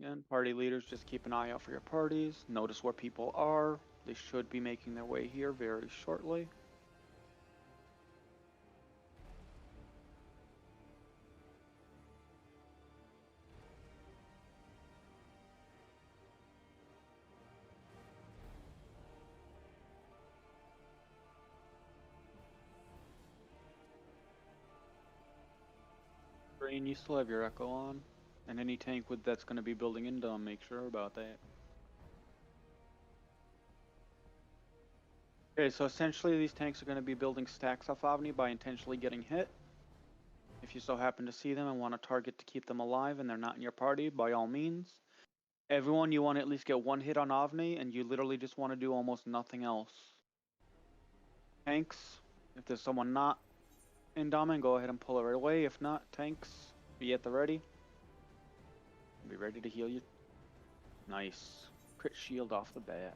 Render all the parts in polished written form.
Again, party leaders, just keep an eye out for your parties. Notice where people are. They should be making their way here very shortly. Brain, you still have your echo on. And any tank with that's going to be building into them, make sure about that. Okay, so essentially these tanks are going to be building stacks off Avni by intentionally getting hit. If you so happen to see them and want a target to keep them alive and they're not in your party, by all means. Everyone, you want to at least get one hit on Avni, and you literally just want to do almost nothing else. Tanks, if there's someone not in Domin, go ahead and pull it right away. If not, tanks, be at the ready. Be ready to heal you. Nice. Crit shield off the bat.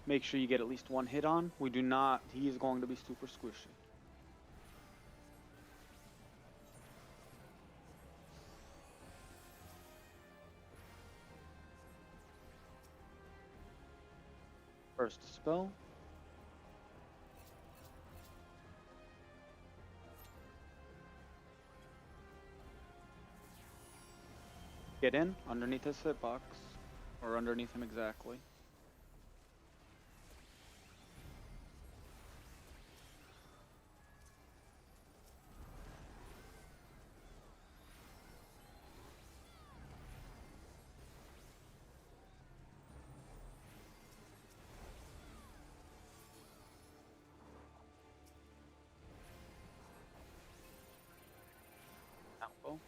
Make sure you get at least one hit on. We do not. He is going to be super squishy. First spell. Get in underneath his hitbox. Or underneath him exactly. Tempo.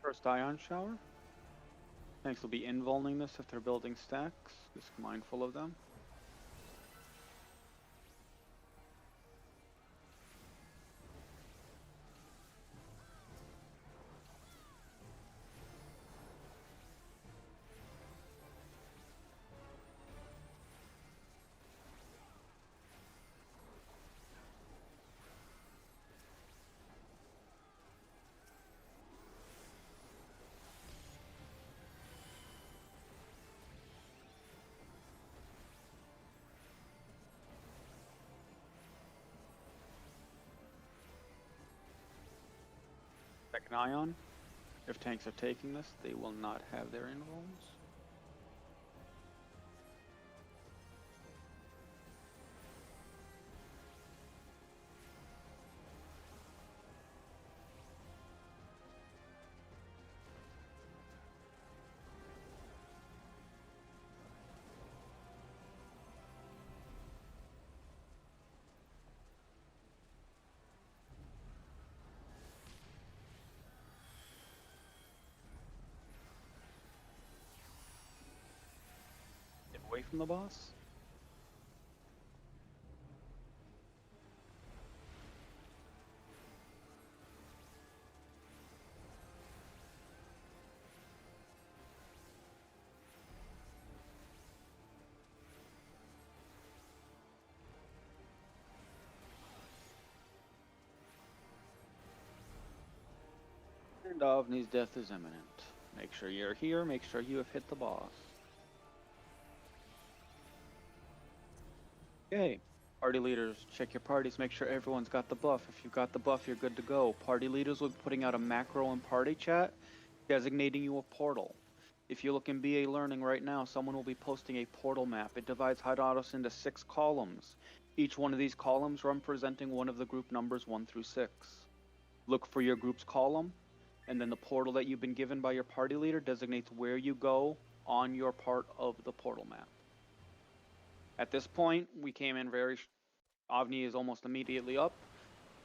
First ion shower. Tanks will be invulning this if they're building stacks. Just mindful of them. Second ion. If tanks are taking this, they will not have their invulns. Get away from the boss. And Avni's death is imminent. Make sure you're here, make sure you have hit the boss. Okay. Party leaders, check your parties, make sure everyone's got the buff. If you've got the buff, you're good to go. Party leaders will be putting out a macro in party chat, designating you a portal. If you look in BA Learning right now, someone will be posting a portal map. It divides Hydatos into 6 columns. Each one of these columns representing one of the group numbers 1 through 6. Look for your group's column, and then the portal that you've been given by your party leader designates where you go on your part of the portal map. At this point, we came in very... Avni is almost immediately up.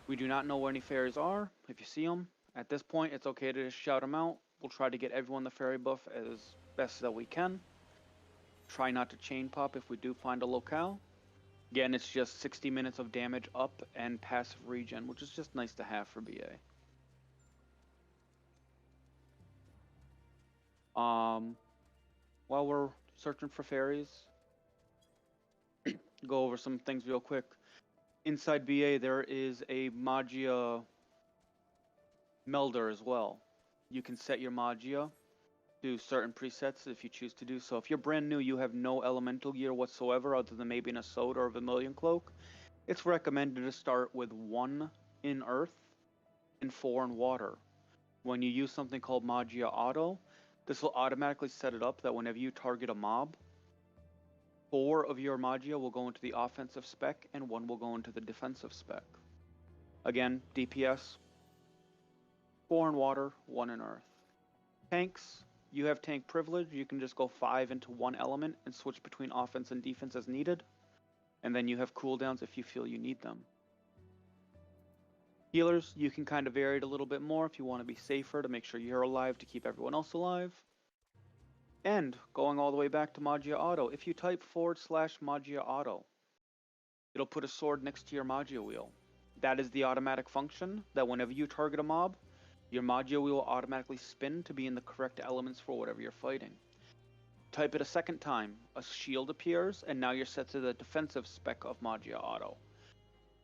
We do not know where any fairies are. If you see them, at this point, it's okay to just shout them out. We'll try to get everyone the fairy buff as best that we can. Try not to chain pop if we do find a locale. Again, it's just 60 minutes of damage up and passive regen, which is just nice to have for BA. Um, while we're searching for fairies, go over some things real quick. Inside BA, there is a Magia melder as well. You can set your Magia to certain presets if you choose to do so. If you're brand new, you have no elemental gear whatsoever other than maybe an Assault or a Vermilion Cloak, it's recommended to start with 1 in Earth and 4 in Water. When you use something called Magia Auto, this will automatically set it up that whenever you target a mob, 4 of your Magia will go into the offensive spec and 1 will go into the defensive spec. Again, DPS, 4 in Water, 1 in Earth. Tanks, you have tank privilege. You can just go 5 into 1 element and switch between offense and defense as needed. And then you have cooldowns if you feel you need them. Healers, you can kind of vary it a little bit more if you want to be safer to make sure you're alive to keep everyone else alive. And going all the way back to Magia Auto, if you type / Magia Auto, it'll put a sword next to your Magia wheel. That is the automatic function that whenever you target a mob, your Magia wheel will automatically spin to be in the correct elements for whatever you're fighting. Type it a second time, a shield appears, and now you're set to the defensive spec of Magia Auto.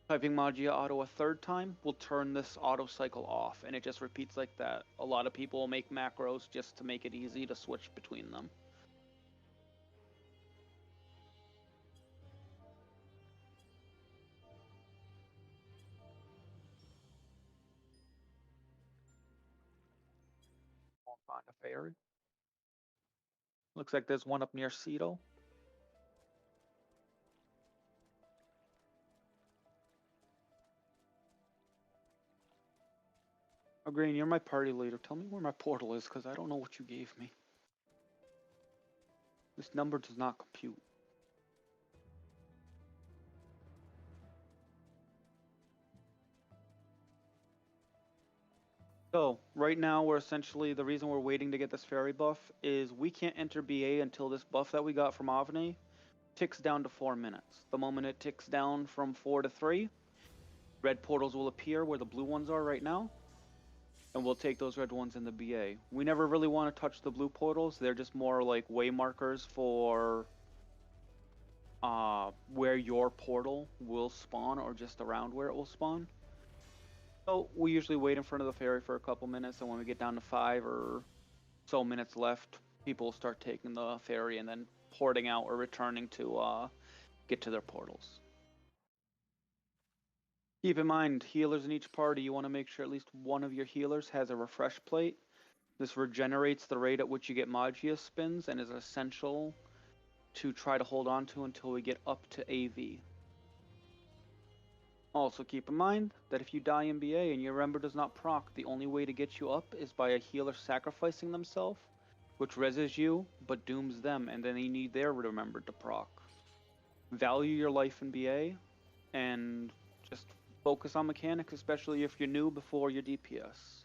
Typing Magia Auto a third time will turn this auto cycle off, and it just repeats like that. A lot of people will make macros just to make it easy to switch between them. Won't find a fairy. Looks like there's one up near Cedo. Oh, Green, you're my party leader. Tell me where my portal is, because I don't know what you gave me. This number does not compute. So, right now, we're essentially, the reason we're waiting to get this fairy buff is we can't enter BA until this buff that we got from Avni ticks down to 4 minutes. The moment it ticks down from 4 to 3, red portals will appear where the blue ones are right now, and we'll take those red ones in the BA. We never really want to touch the blue portals. They're just more like way markers for where your portal will spawn or just around where it will spawn. So we usually wait in front of the fairy for a couple minutes, and when we get down to 5 or so minutes left, people start taking the fairy and then porting out or returning to get to their portals. Keep in mind, healers in each party, you want to make sure at least one of your healers has a refresh plate. This regenerates the rate at which you get Magia spins and is essential to try to hold on to until we get up to AV. Also keep in mind that if you die in BA and your Remember does not proc, the only way to get you up is by a healer sacrificing themselves, which reses you but dooms them, and then you need their Remember to proc. Value your life in BA and just focus on mechanics, especially if you're new before your DPS.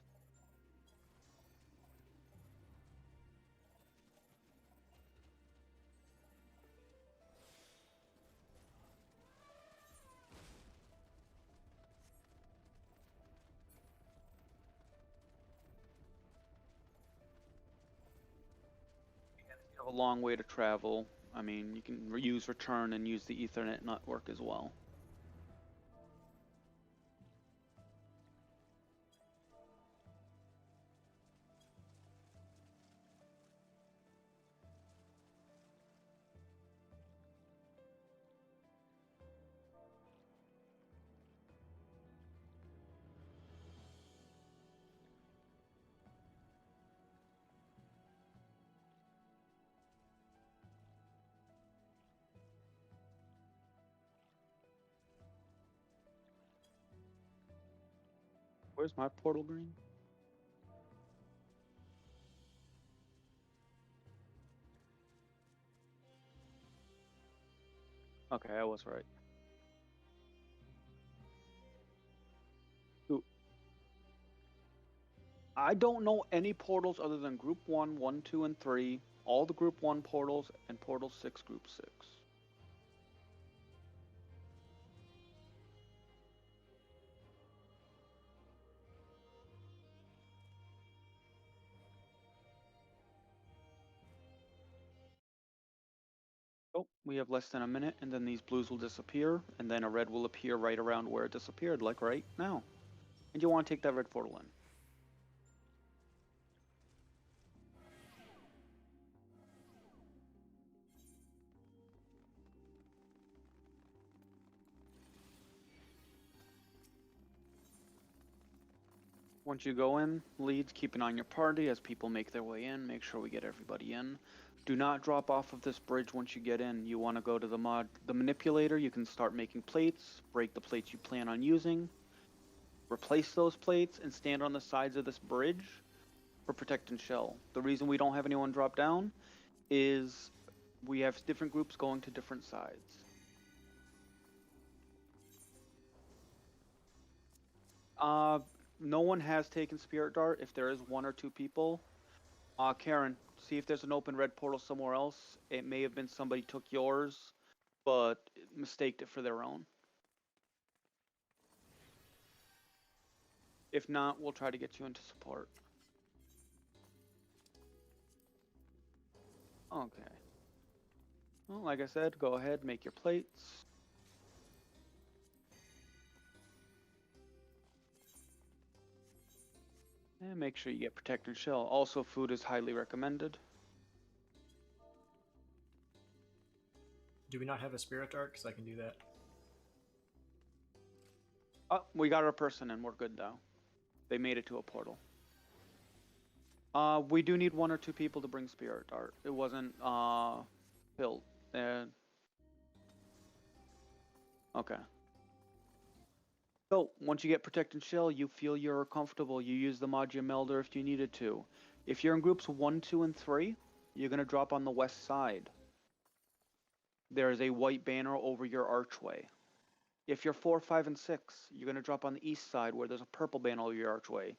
You have a long way to travel. I mean, you can use return and use the Ethernet network as well. Where's my portal, Green? Okay, I was right. Ooh. I don't know any portals other than Group 1, 1, 2, and 3, all the Group 1 portals, and Portal 6, Group 6. Oh, we have less than a minute, and then these blues will disappear, and then a red will appear right around where it disappeared, like right now. And you want to take that red portal in. Once you go in, leads, keep an eye on your party as people make their way in. Make sure we get everybody in. Do not drop off of this bridge once you get in. You want to go to the manipulator. You can start making plates, break the plates you plan on using, replace those plates, and stand on the sides of this bridge for protect and shell. The reason we don't have anyone drop down is we have different groups going to different sides. No one has taken Spirit Dart. If there is one or two people, Karen, see if there's an open red portal somewhere else. It may have been somebody took yours, but mistaked it for their own. If not, we'll try to get you into support. Okay. Well, like I said, go ahead, make your plates. And make sure you get Protect and Shell. Also, food is highly recommended. Do we not have a spirit dart? Because I can do that. Oh, we got our person in. We're good, though. They made it to a portal. We do need one or two people to bring Spirit Dart. It wasn't, built. Okay. So, once you get Protect and Shell, you feel you're comfortable. You use the Magia Melder if you needed to. If you're in groups 1, 2, and 3, you're going to drop on the west side. There is a white banner over your archway. If you're 4, 5, and 6, you're going to drop on the east side where there's a purple banner over your archway.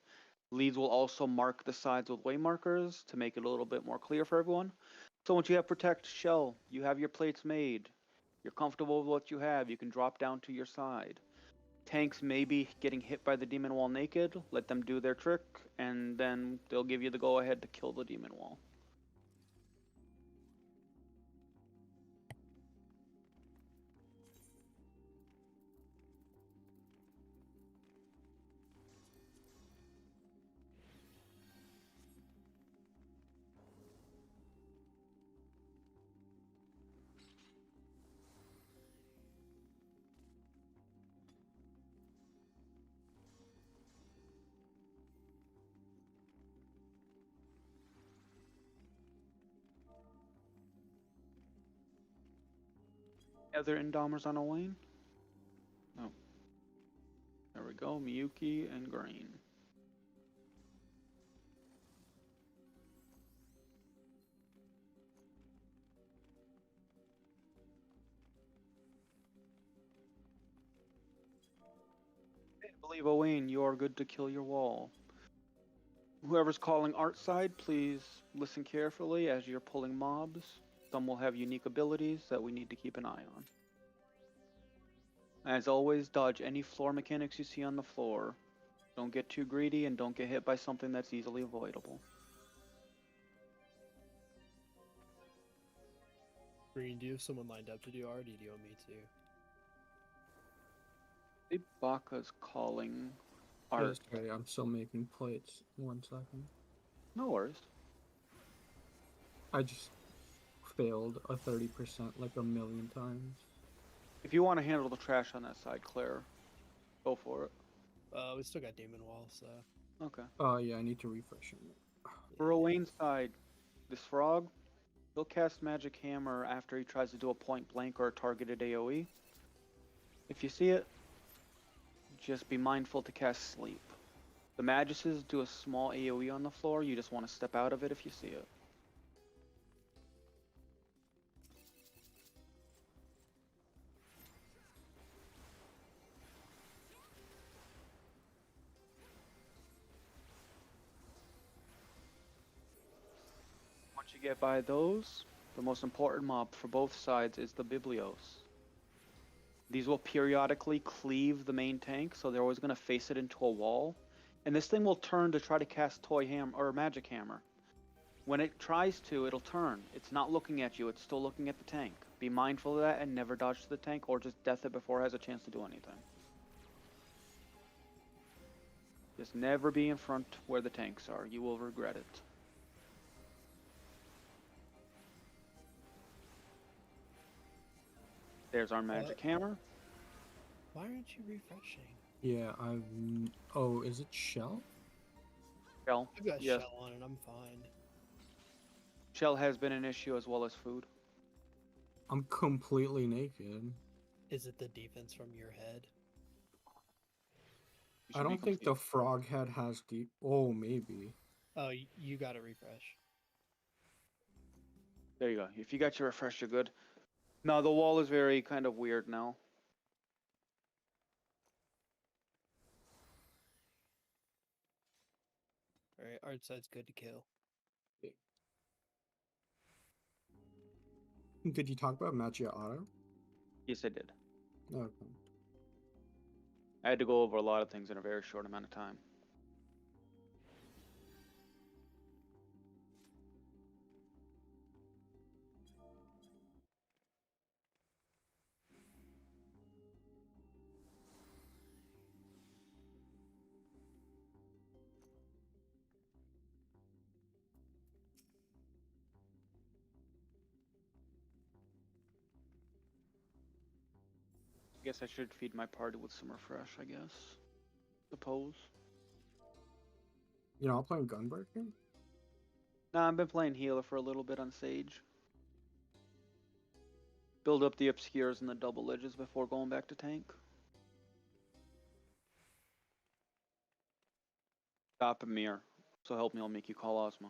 Leads will also mark the sides with way markers to make it a little bit more clear for everyone. So once you have Protect Shell, you have your plates made, you're comfortable with what you have, you can drop down to your side. Tanks may be getting hit by the demon wall naked, let them do their trick, and then they'll give you the go-ahead to kill the demon wall. Other Indomers on Owain? Oh. There we go, Miyuki and Green. I believe, Owain, you are good to kill your wall. Whoever's calling art side, please listen carefully as you're pulling mobs. Some will have unique abilities that we need to keep an eye on. As always, dodge any floor mechanics you see on the floor. Don't get too greedy and don't get hit by something that's easily avoidable. Green, do you have someone lined up to do art, or do you want me to? Ibaka's calling art. Sorry, I'm still making plates. 1 second. No worries. I just failed a 30% like a million times. If you want to handle the trash on that side, Claire, go for it. We still got Demon Wall, so. Okay. Oh, yeah, I need to refresh it. For Owain's side, this frog, he'll cast Magic Hammer after he tries to do a point blank or a targeted AoE. If you see it, just be mindful to cast Sleep. The Maguses do a small AoE on the floor, you just want to step out of it if you see it. Once you get by those, the most important mob for both sides is the Biblios. These will periodically cleave the main tank, so they're always going to face it into a wall. And this thing will turn to try to cast Toy Hammer or Magic Hammer. When it tries to, it'll turn. It's not looking at you, it's still looking at the tank. Be mindful of that and never dodge to the tank or just death it before it has a chance to do anything. Just never be in front where the tanks are. You will regret it. There's our magic hammer. Why aren't you refreshing? Yeah, I've. Oh, is it shell? Shell. I've got Yes. shell on and I'm fine. Shell has been an issue as well as food. I'm completely naked. Is it the defense from your head? You I should be don't think the complete. frog head has deep. Oh, maybe. Oh, you got to refresh. There you go. If you got your refresh, you're good. No, the wall is very kind of weird now. All right, art side's good to kill. Did you talk about Magia Auto? Yes, I did. Okay. I had to go over a lot of things in a very short amount of time. I guess I should feed my party with some refresh, I guess. Suppose. You're not playing Gunbreaker? Nah, I've been playing healer for a little bit on Sage. Build up the obscures and the double edges before going back to tank. Stop Amir. So help me, I'll make you call Ozma.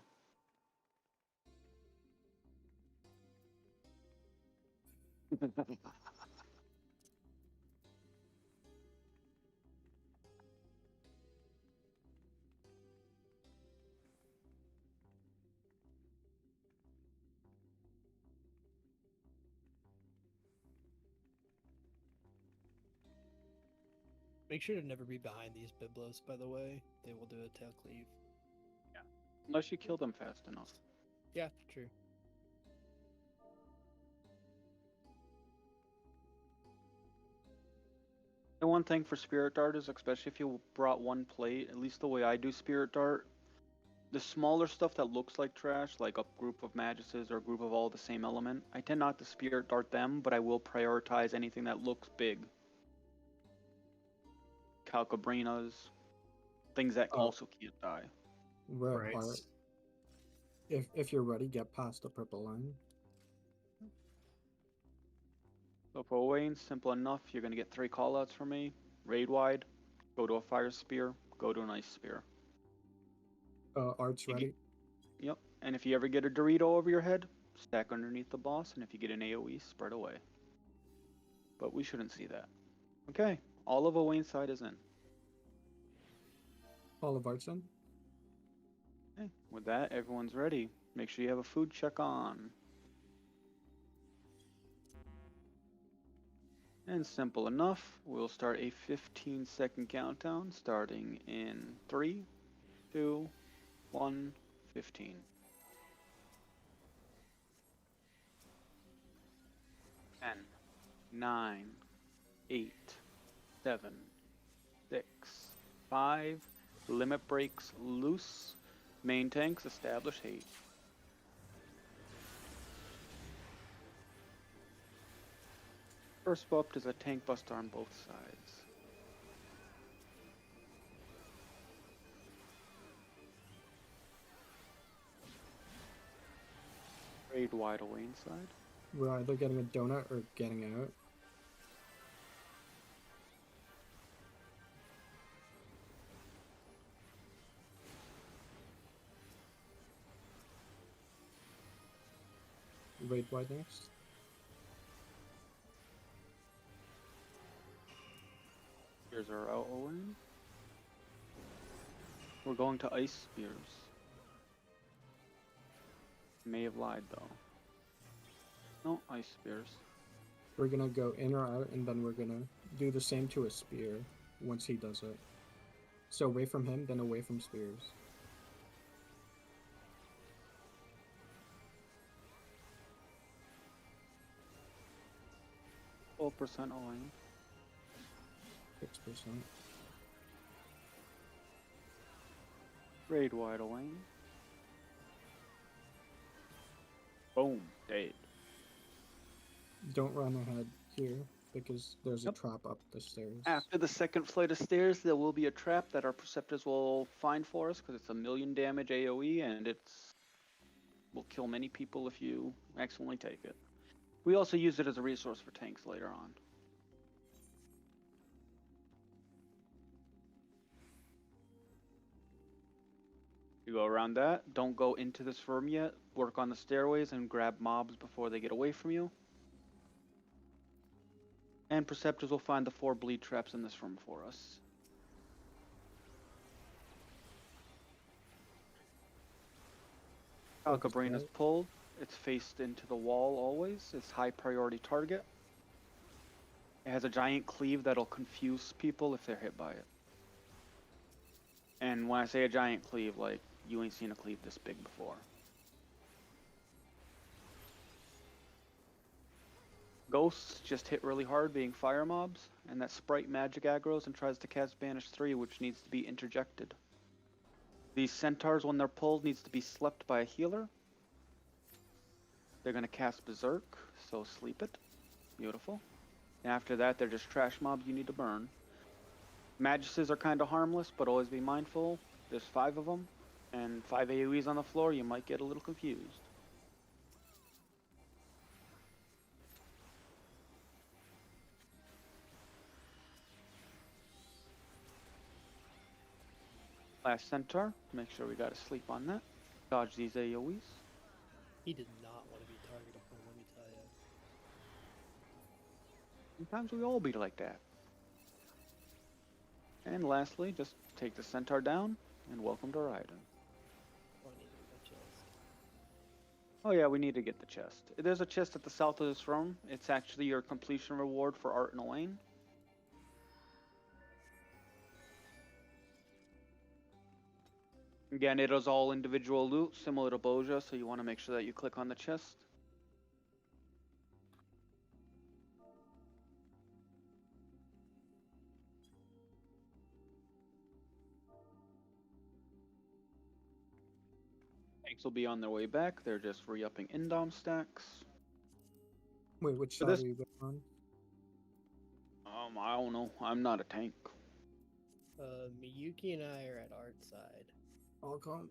Make sure to never be behind these Biblos, by the way. They will do a tail cleave. Unless you kill them fast enough. Yeah, true. The one thing for Spirit Dart is, especially if you brought one plate, at least the way I do Spirit Dart, the smaller stuff that looks like trash, like a group of Maguses or a group of all the same element, I tend not to Spirit Dart them, but I will prioritize anything that looks big. Calcabrinas, things that Oh. also can't die. Red Right. heart. If you're ready, get past the purple line. So for Owain, simple enough, you're going to get 3 callouts from me. Raid wide, go to a Fire Spear, go to an Ice Spear. Art's You ready. Yep, and if you ever get a Dorito over your head, stack underneath the boss, and if you get an AoE, spread away. But we shouldn't see that. Okay, all of Owain's side is in. All of Art's in. Okay, with that, everyone's ready. Make sure you have a food check on. And simple enough, we'll start a 15-second countdown starting in 3, 2, 1, 15. 10, 9, 8, 7, 6, 5. Limit breaks loose. Main tanks establish hate. First up is a tank buster on both sides. Raid wide away inside. We're either getting a donut or getting out. Raid wide next. Here's our out Owen. We're going to ice spears. May have lied though. No, ice spears. We're gonna go in or out, and then we're gonna do the same to a spear once he does it. So away from him, then away from spears. 12% Owain. 6%. Raid wide Owain. Boom. Dead. Don't run ahead here because there's a Yep. trap up the stairs. After the second flight of stairs, there will be a trap that our Preceptors will find for us because it's a 1,000,000 damage AoE and it's will kill many people if you accidentally take it. We also use it as a resource for tanks later on. You go around that. Don't go into this room yet. Work on the stairways and grab mobs before they get away from you. And Preceptors will find the 4 bleed traps in this room for us. Alcabrine is pulled. It's faced into the wall always. It's high priority target. It has a giant cleave that'll confuse people if they're hit by it. And when I say a giant cleave, like, you ain't seen a cleave this big before. Ghosts just hit really hard being fire mobs, and that sprite magic aggroes and tries to cast Banish 3, which needs to be interjected. These centaurs, when they're pulled, needs to be slept by a healer. They're going to cast Berserk, so sleep it. Beautiful. And after that, they're just trash mobs you need to burn. Maguses are kind of harmless, but always be mindful. There's 5 of them, and 5 AoEs on the floor, you might get a little confused. Last centaur, make sure we got to sleep on that. Dodge these AoEs. He did not want to be targetable, let me tell you. Sometimes we all be like that. And lastly, just take the centaur down, and welcome to Raiden. Oh, I need to get my chest. Oh yeah, we need to get the chest. There's a chest at the south of this room. It's actually your completion reward for Art and Elaine. Again, it is all individual loot, similar to Boja, so you want to make sure that you click on the chest. Tanks will be on their way back. They're just re-upping Indom stacks. Wait, which So side this- are you going on? I don't know. I'm not a tank. Miyuki and I are at art side. I'll come.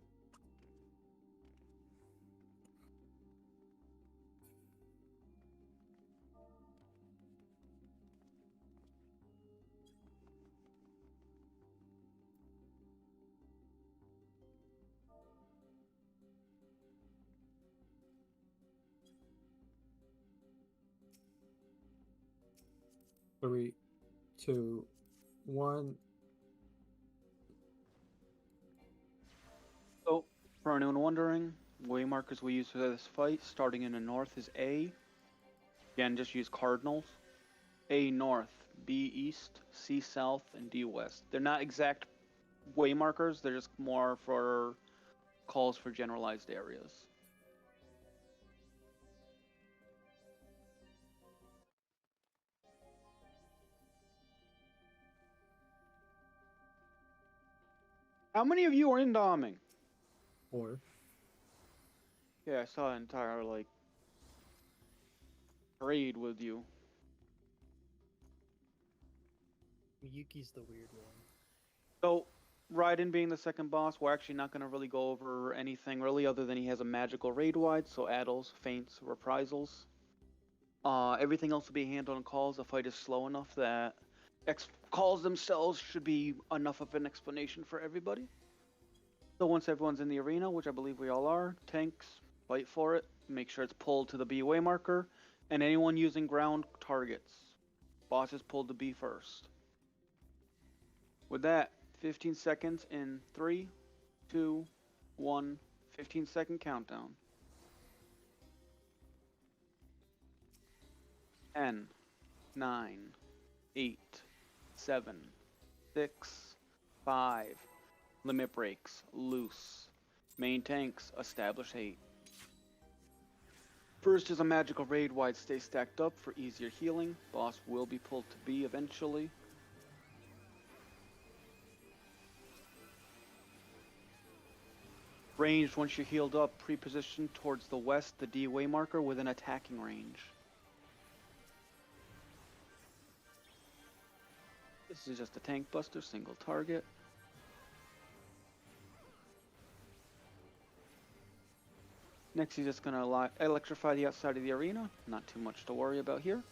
Three, two, one. So, for anyone wondering, way markers we use for this fight, starting in the north, is A. Again, just use cardinals. A north, B east, C south, and D west. They're not exact way markers, they're just more for calls for generalized areas. How many of you are in doming? 4. Yeah, I saw an entire, like, parade with you. Miyuki's the weird one. So, Raiden being the second boss, we're actually not going to really go over anything really other than he has a magical raid wide, so addles, feints, reprisals. Everything else will be handled on calls. The fight is slow enough that calls themselves should be enough of an explanation for everybody. So once everyone's in the arena, which I believe we all are, tanks, fight for it, make sure it's pulled to the B way marker, and anyone using ground targets. Boss is pulled to B first. With that, 15 seconds in 3, 2, 1, 15-second countdown. 10, 9, 8, 7, 6, 5. Limit breaks, loose. Main tanks, establish 8. First is a magical raid wide. Stay stacked up for easier healing. Boss will be pulled to B eventually. Ranged, once you're healed up, pre-position towards the west, the D way marker within attacking range. This is just a tank buster, single target. Next, he's just gonna electrify the outside of the arena. Not too much to worry about here.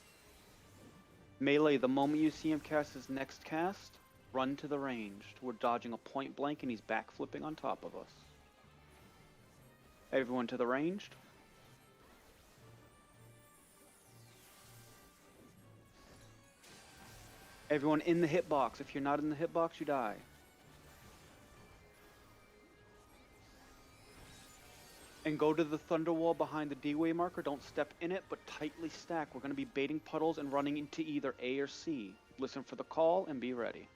Melee, the moment you see him cast his next cast, run to the ranged. We're dodging a point blank and he's backflipping on top of us. Everyone to the ranged. Everyone in the hitbox. If you're not in the hitbox, you die. And go to the thunder wall behind the D-way marker. Don't step in it, but tightly stack. We're going to be baiting puddles and running into either A or C. Listen for the call and be ready.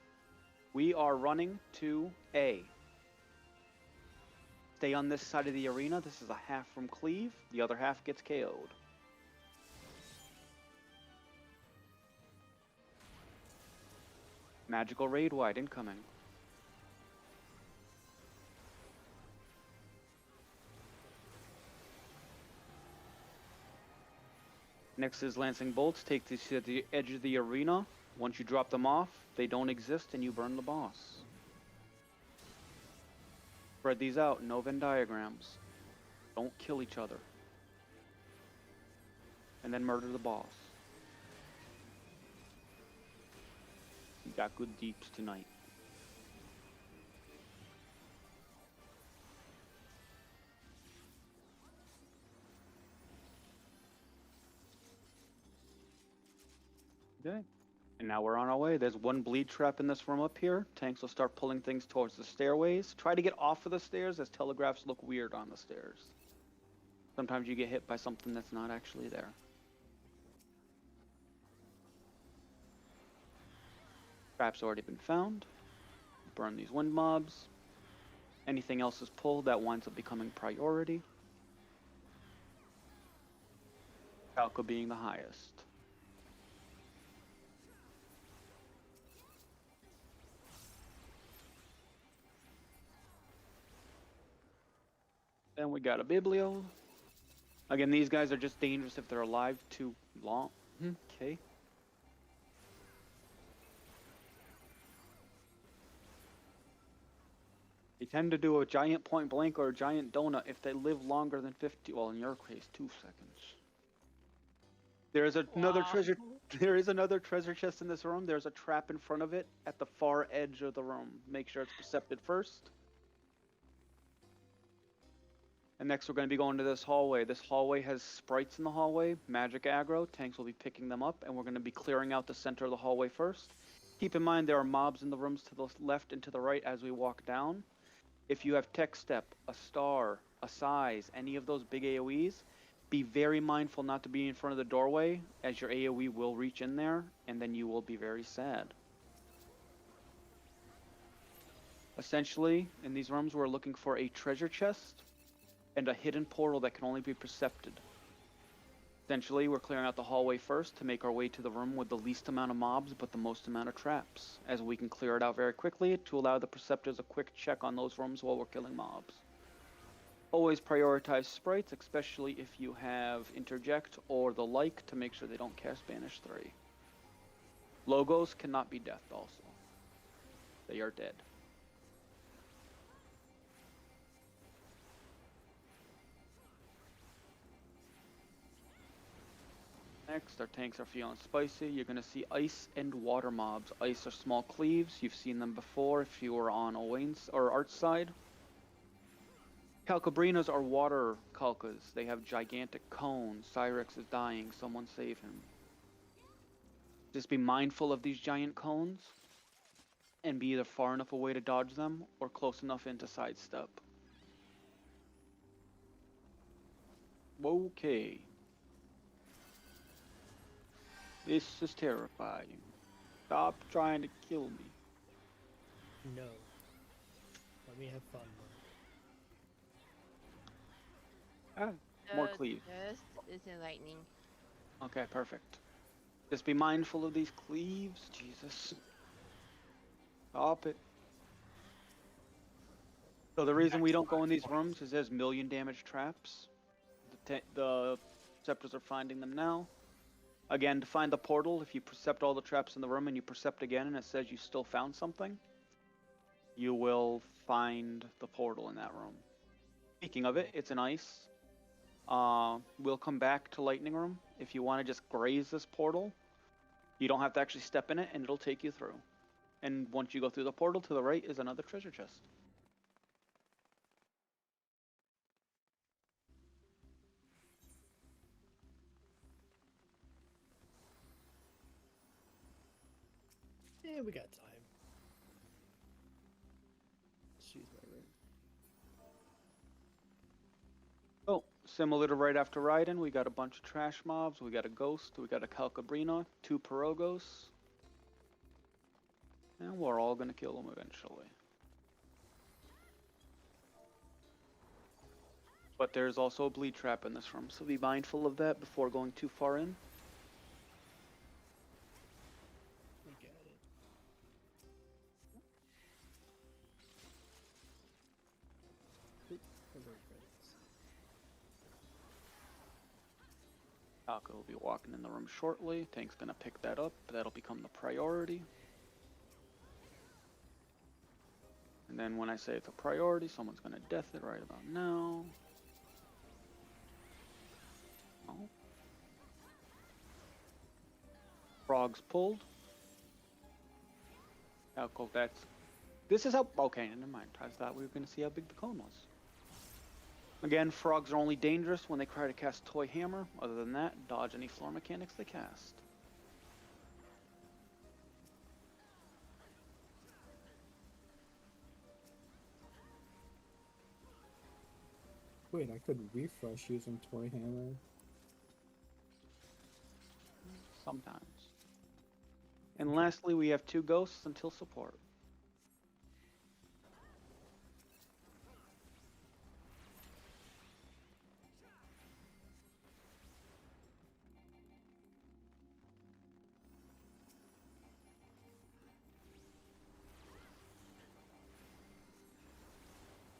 We are running to A. Stay on this side of the arena. This is a half from cleave. The other half gets KO'd. Magical raid wide incoming. Next is Lancing Bolts. Take these to the edge of the arena. Once you drop them off, they don't exist and you burn the boss. Spread these out, no Venn diagrams. Don't kill each other. And then murder the boss. You got good deeps tonight. Okay. And now we're on our way. There's one bleed trap in this room up here. Tanks will start pulling things towards the stairways. Try to get off of the stairs as telegraphs look weird on the stairs. Sometimes you get hit by something that's not actually there. Trap's already been found. Burn these wind mobs. Anything else is pulled, that winds up becoming priority. Falco being the highest. Then we got a Biblio. Again, these guys are just dangerous if they're alive too long. Okay. They tend to do a giant point blank or a giant donut if they live longer than 50. Well, in your case, 2 seconds. There is another treasure. There is another treasure chest in this room. There's a trap in front of it at the far edge of the room. Make sure it's percepted first. And next we're going to be going to this hallway. This hallway has sprites in the hallway, magic aggro. Tanks will be picking them up, and we're going to be clearing out the center of the hallway first. Keep in mind there are mobs in the rooms to the left and to the right as we walk down. If you have tech step, a star, a size, any of those big AoEs, be very mindful not to be in front of the doorway, as your AoE will reach in there, and then you will be very sad. Essentially, in these rooms we're looking for a treasure chest and a hidden portal that can only be percepted. Essentially, we're clearing out the hallway first to make our way to the room with the least amount of mobs but the most amount of traps, as we can clear it out very quickly to allow the perceptors a quick check on those rooms while we're killing mobs. Always prioritize sprites, especially if you have interject or the like, to make sure they don't cast Banish 3. Logos cannot be deathed also. They are dead. Next, our tanks are feeling spicy. You're going to see ice and water mobs. Ice are small cleaves. You've seen them before if you were on Owain's or Art's side. Calcabrinas are water calcas. They have gigantic cones. Cyrex is dying. Someone save him. Just be mindful of these giant cones and be either far enough away to dodge them or close enough in to sidestep. Okay. This is terrifying. Stop trying to kill me. No. Let me have fun, bro. More The cleave. chest is in lightning. Okay, perfect. Just be mindful of these cleaves. Jesus. Stop it. So the reason we don't go in these rooms is there's million damage traps. The Perceptors are finding them now. Again, to find the portal, if you percept all the traps in the room and you percept again and it says you still found something, you will find the portal in that room. Speaking of it, it's an ice. We'll come back to Lightning Room. If you want to just graze this portal, you don't have to actually step in it and it'll take you through. And once you go through the portal, to the right is another treasure chest. Yeah, we got time. Excuse my room. Oh, similar to right after Raiden, we got a bunch of trash mobs. We got a ghost. We got a Calcabrina, 2 Pirogos. And we're all gonna kill them eventually. But there's also a bleed trap in this room, so be mindful of that before going too far in. We got it. Oop, over credits. Calca will be walking in the room shortly. Tank's gonna pick that up. That'll become the priority. And then when I say it's a priority, someone's gonna death it right about now. Oh. Frogs pulled. Calco, that's... This is how... Okay, never mind. I thought we were gonna see how big the cone was. Again, frogs are only dangerous when they try to cast Toy Hammer. Other than that, dodge any floor mechanics they cast. Wait, I could refresh using Toy Hammer. Sometimes. And lastly, we have 2 ghosts until support.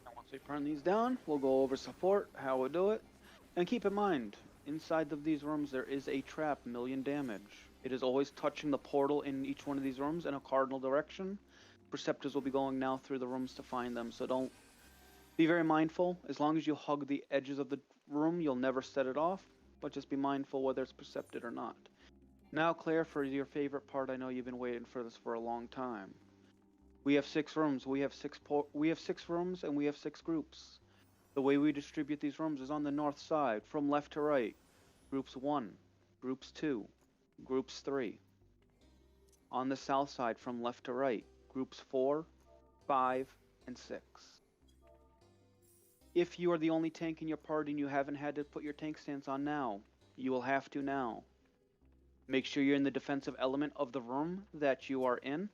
And once we turn these down, we'll go over support, how we do it. And keep in mind, inside of these rooms there is a trap, million damage. It is always touching the portal in each one of these rooms in a cardinal direction. Perceptors will be going now through the rooms to find them, so don't be very mindful. As long as you hug the edges of the room, you'll never set it off, but just be mindful whether it's percepted or not. Now, Claire, for your favorite part, I know you've been waiting for this for a long time. We have 6 rooms. We have 6 rooms, and we have 6 groups. The way we distribute these rooms is on the north side, from left to right. Groups 1, Groups 2, Groups 3. On the south side, from left to right, Groups 4, 5, and 6. If you are the only tank in your party and you haven't had to put your tank stance on now, you will have to now. Make sure you're in the defensive element of the room that you are in.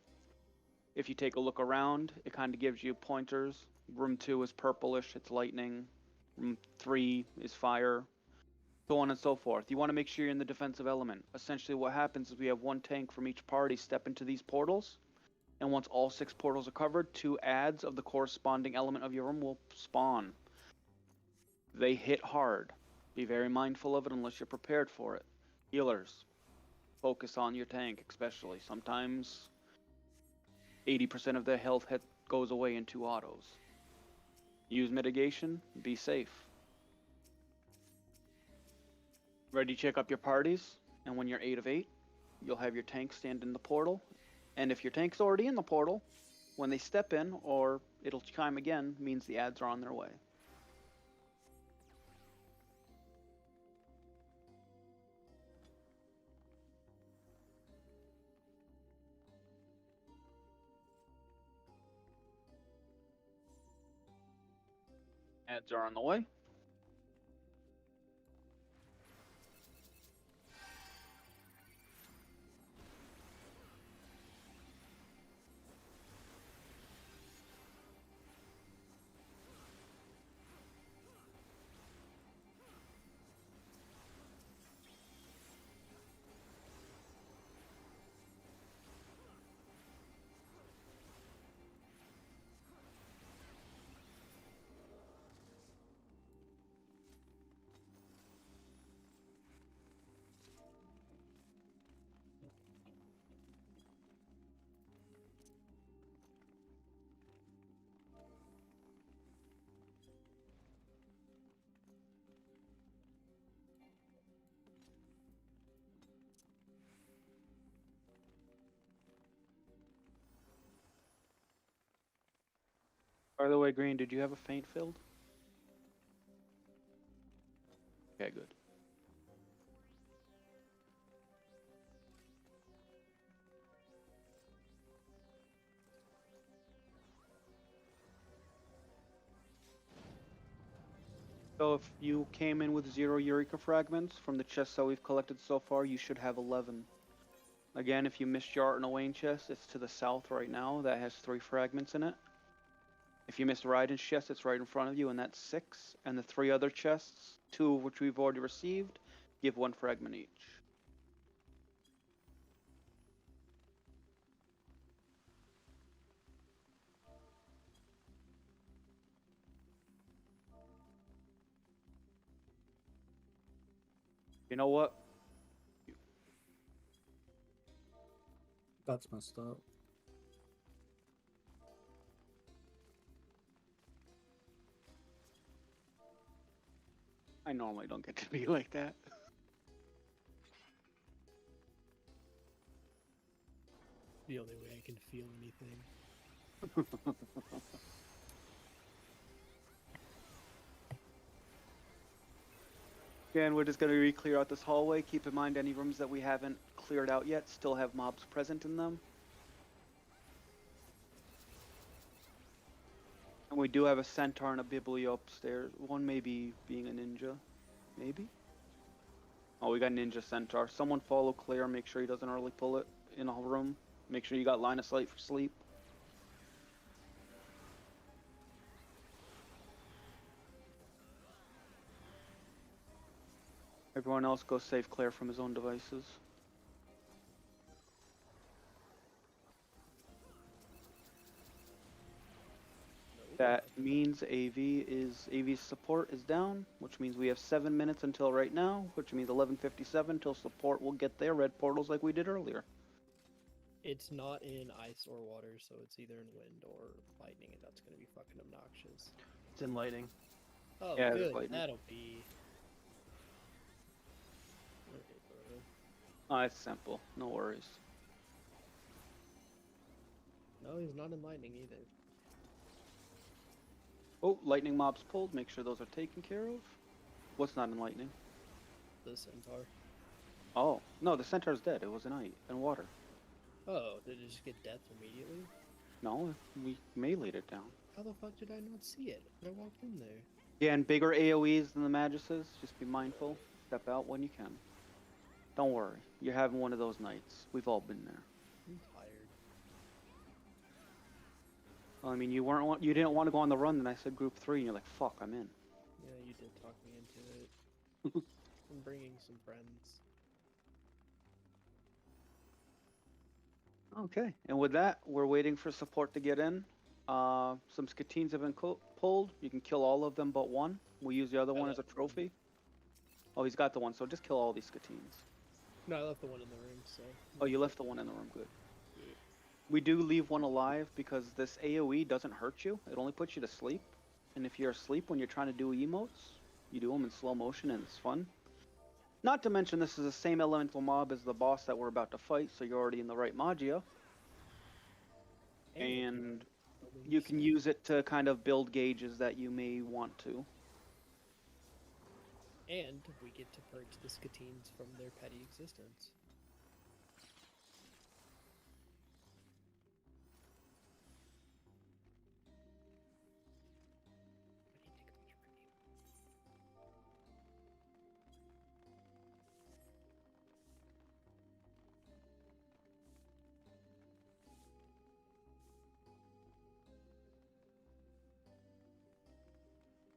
If you take a look around, it kind of gives you pointers. Room 2 is purplish, it's lightning. Room 3 is fire. So on and so forth. You want to make sure you're in the defensive element. Essentially what happens is we have 1 tank from each party step into these portals. And once all 6 portals are covered, 2 adds of the corresponding element of your room will spawn. They hit hard. Be very mindful of it unless you're prepared for it. Healers, focus on your tank especially. Sometimes 80% of their health goes away in 2 autos. Use mitigation, be safe. Ready to check up your parties, and when you're 8 of 8, you'll have your tank stand in the portal. And if your tank's already in the portal, when they step in, or it'll chime again, means the adds are on their way. Adds are on the way. By the way, Green, did you have a faint filled? Okay, good. So if you came in with 0 Eureka fragments from the chests that we've collected so far, you should have 11. Again, if you missed your Art and Wayne chest, it's to the south right now. That has 3 fragments in it. If you missed Raiden's chest, it's right in front of you, and that's 6. And the 3 other chests, 2 of which we've already received, give 1 fragment each. You know what? That's messed up. I normally don't get to be like that. The only way I can feel anything. Again, we're just going to re-clear out this hallway. Keep in mind any rooms that we haven't cleared out yet still have mobs present in them. And we do have a centaur and a biblio upstairs. One maybe being a ninja. Maybe? Oh, we got ninja centaur. Someone follow Claire. Make sure he doesn't early pull it in a room. Make sure you got line of sight for sleep. Everyone else go save Claire from his own devices. That means AV's support is down, which means we have 7 minutes until right now, which means 11:57 till support will get their red portals like we did earlier. It's not in ice or water, so it's either in wind or lightning, and that's gonna be fucking obnoxious. It's in lightning. Oh, Yeah, it's good. lightning. That'll be. Okay, bro. Oh, it's simple. No worries. No, he's not in lightning either. Oh, lightning mobs pulled. Make sure those are taken care of. What's not in lightning? The centaur. Oh, no, the centaur's dead. It was in ice and water. Oh, did it just get death immediately? No, we meleeed it down. How the fuck did I not see it when I walked in there? Yeah, and bigger AoEs than the Maguses. Just be mindful. Step out when you can. Don't worry. You're having one of those nights. We've all been there. I'm tired. Well, I mean, you didn't want to go on the run, then I said group 3, and you're like, fuck, I'm in. Yeah, you did talk me into it. I'm bringing some friends. Okay, and with that, we're waiting for support to get in. Some Skatines have been pulled. You can kill all of them but one. We use the other one as a trophy. Oh, he's got the one, so just kill all these Skatines. No, I left the one in the room, so. Oh, you left the one in the room, good. We do leave one alive because this AoE doesn't hurt you. It only puts you to sleep. And if you're asleep when you're trying to do emotes, you do them in slow motion and it's fun. Not to mention this is the same elemental mob as the boss that we're about to fight, so you're already in the right Magia. And you can use it to kind of build gauges that you may want to. And we get to purge the Skatines from their petty existence.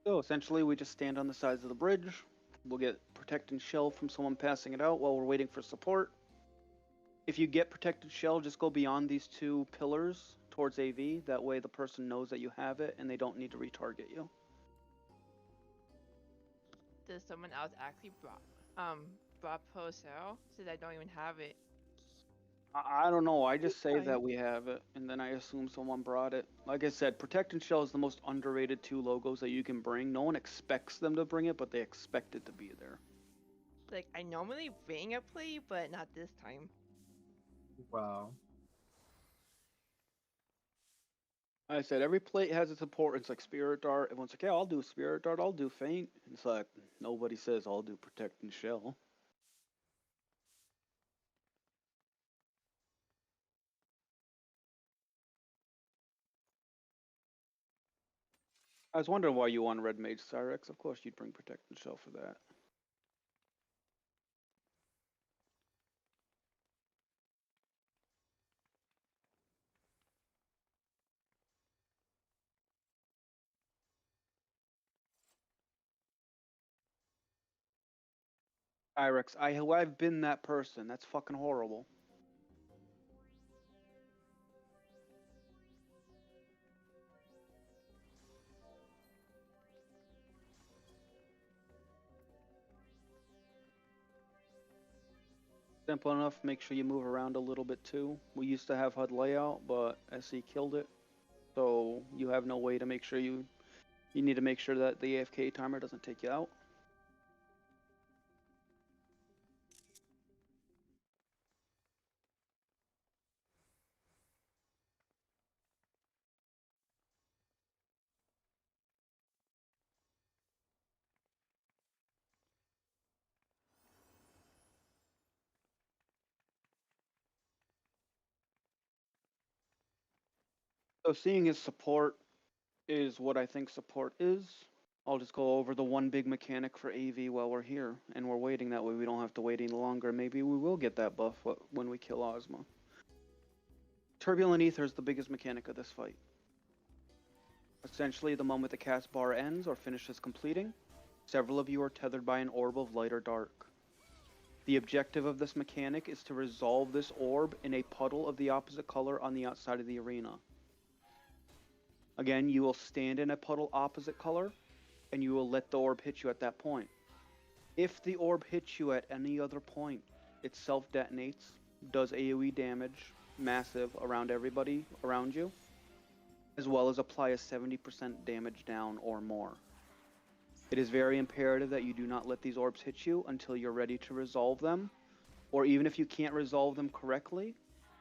So essentially we just stand on the sides of the bridge. We'll get protected shell from someone passing it out while we're waiting for support. If you get protected shell, just go beyond these 2 pillars towards AV. That way the person knows that you have it and they don't need to retarget you. Does someone else actually brought Posel? Since I don't even have it. I don't know. I just It's say fine. that we have it, and then I assume someone brought it. Like I said, Protect and Shell is the most underrated 2 logos that you can bring. No one expects them to bring it, but they expect it to be there. Like, I normally bring a play, but not this time. Wow. I said every plate has its importance, like Spirit Dart. Everyone's like, yeah, I'll do Spirit Dart, I'll do Feint. It's like, nobody says I'll do Protect and Shell. I was wondering why you won Red Mage Cyrex. Of course you'd bring Protect and Shell for that. Cyrex, I've been that person. That's fucking horrible. Simple enough. Make sure you move around a little bit too. We used to have HUD layout, but SE killed it. So you have no way to make sure you need to make sure that the AFK timer doesn't take you out. So seeing his support is what I think support is. I'll just go over the one big mechanic for AV while we're here and we're waiting. That way we don't have to wait any longer. Maybe we will get that buff when we kill Ozma. Turbulent Ether is the biggest mechanic of this fight. Essentially, the moment the cast bar ends or finishes completing, several of you are tethered by an orb of light or dark. The objective of this mechanic is to resolve this orb in a puddle of the opposite color on the outside of the arena. Again, you will stand in a puddle opposite color, and you will let the orb hit you at that point. If the orb hits you at any other point, it self-detonates, does AoE damage, massive, around everybody around you, as well as apply a 70% damage down or more. It is very imperative that you do not let these orbs hit you until you're ready to resolve them, or even if you can't resolve them correctly,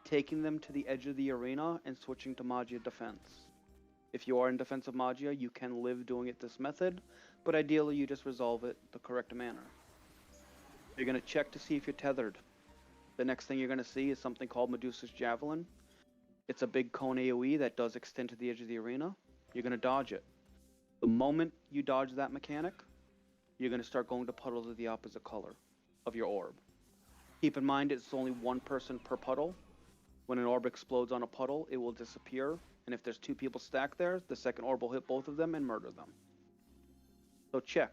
taking them to the edge of the arena and switching to Magia Defense. If you are in defensive Magia, you can live doing it this method, but ideally you just resolve it the correct manner. You're going to check to see if you're tethered. The next thing you're going to see is something called Medusa's Javelin. It's a big cone AoE that does extend to the edge of the arena. You're going to dodge it. The moment you dodge that mechanic, you're going to start going to puddles of the opposite color of your orb. Keep in mind it's only one person per puddle. When an orb explodes on a puddle, it will disappear, and if there's two people stacked there, the second orb will hit both of them and murder them. So check,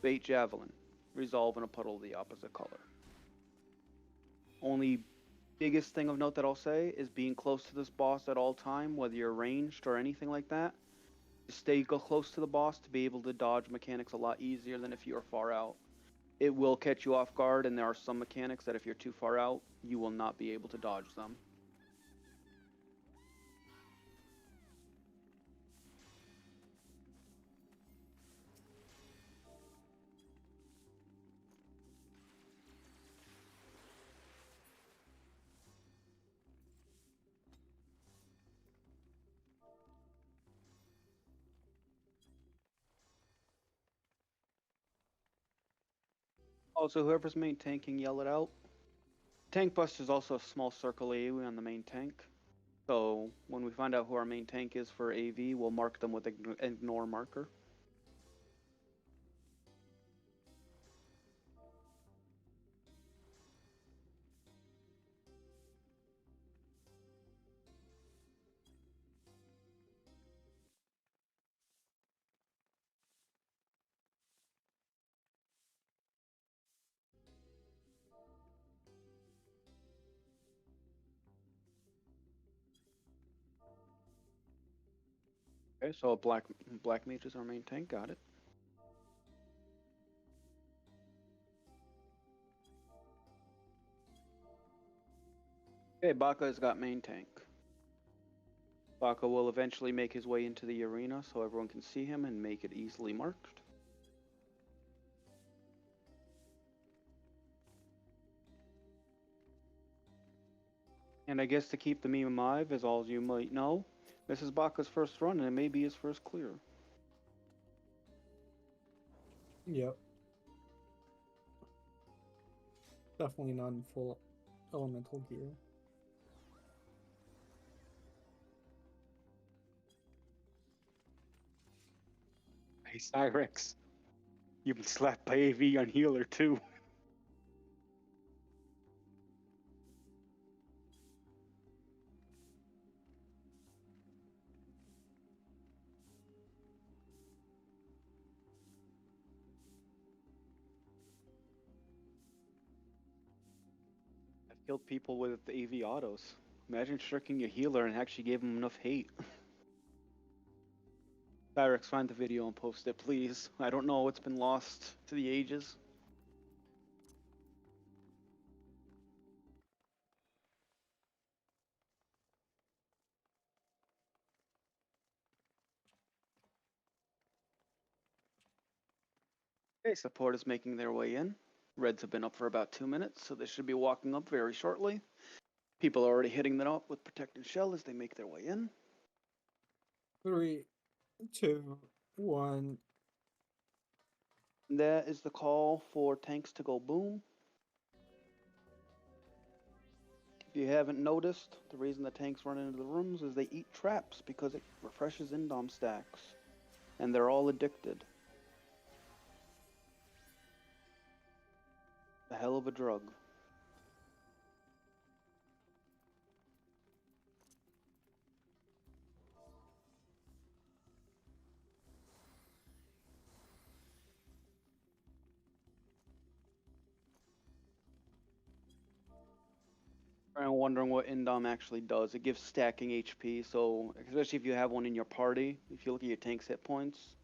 bait Javelin, resolve in a puddle of the opposite color. Only biggest thing of note that I'll say is being close to this boss at all time, whether you're ranged or anything like that. Stay close to the boss to be able to dodge mechanics a lot easier than if you're far out. It will catch you off guard, and there are some mechanics that if you're too far out, you will not be able to dodge them. Also, whoever's main tanking, yell it out. Tank Buster is also a small circle AoE on the main tank. So when we find out who our main tank is for AV, we'll mark them with ignore marker. Okay, so black mage is our main tank. Got it. Okay, Baka has got main tank. Baka will eventually make his way into the arena so everyone can see him and make it easily marked. And I guess to keep the meme alive, as all you might know, This is Baka's first run, and it may be his first clear. Yep. Definitely not in full elemental gear. Hey, Cyrex. You've been slapped by AV on healer, too. I've killed people with AV autos. Imagine tricking your healer and actually gave him enough hate. Cyrex, find the video and post it, please. I don't know what's been lost to the ages. Okay, support is making their way in. Reds have been up for about 2 minutes, so they should be walking up very shortly. People are already hitting them up with protected shell as they make their way in. 3, 2, 1. That is the call for tanks to go boom. If you haven't noticed, the reason the tanks run into the rooms is they eat traps because it refreshes indom stacks. And they're all addicted. A hell of a drug. I'm wondering what Indom actually does. It gives stacking HP, so especially if you have one in your party, if you look at your tank's hit points.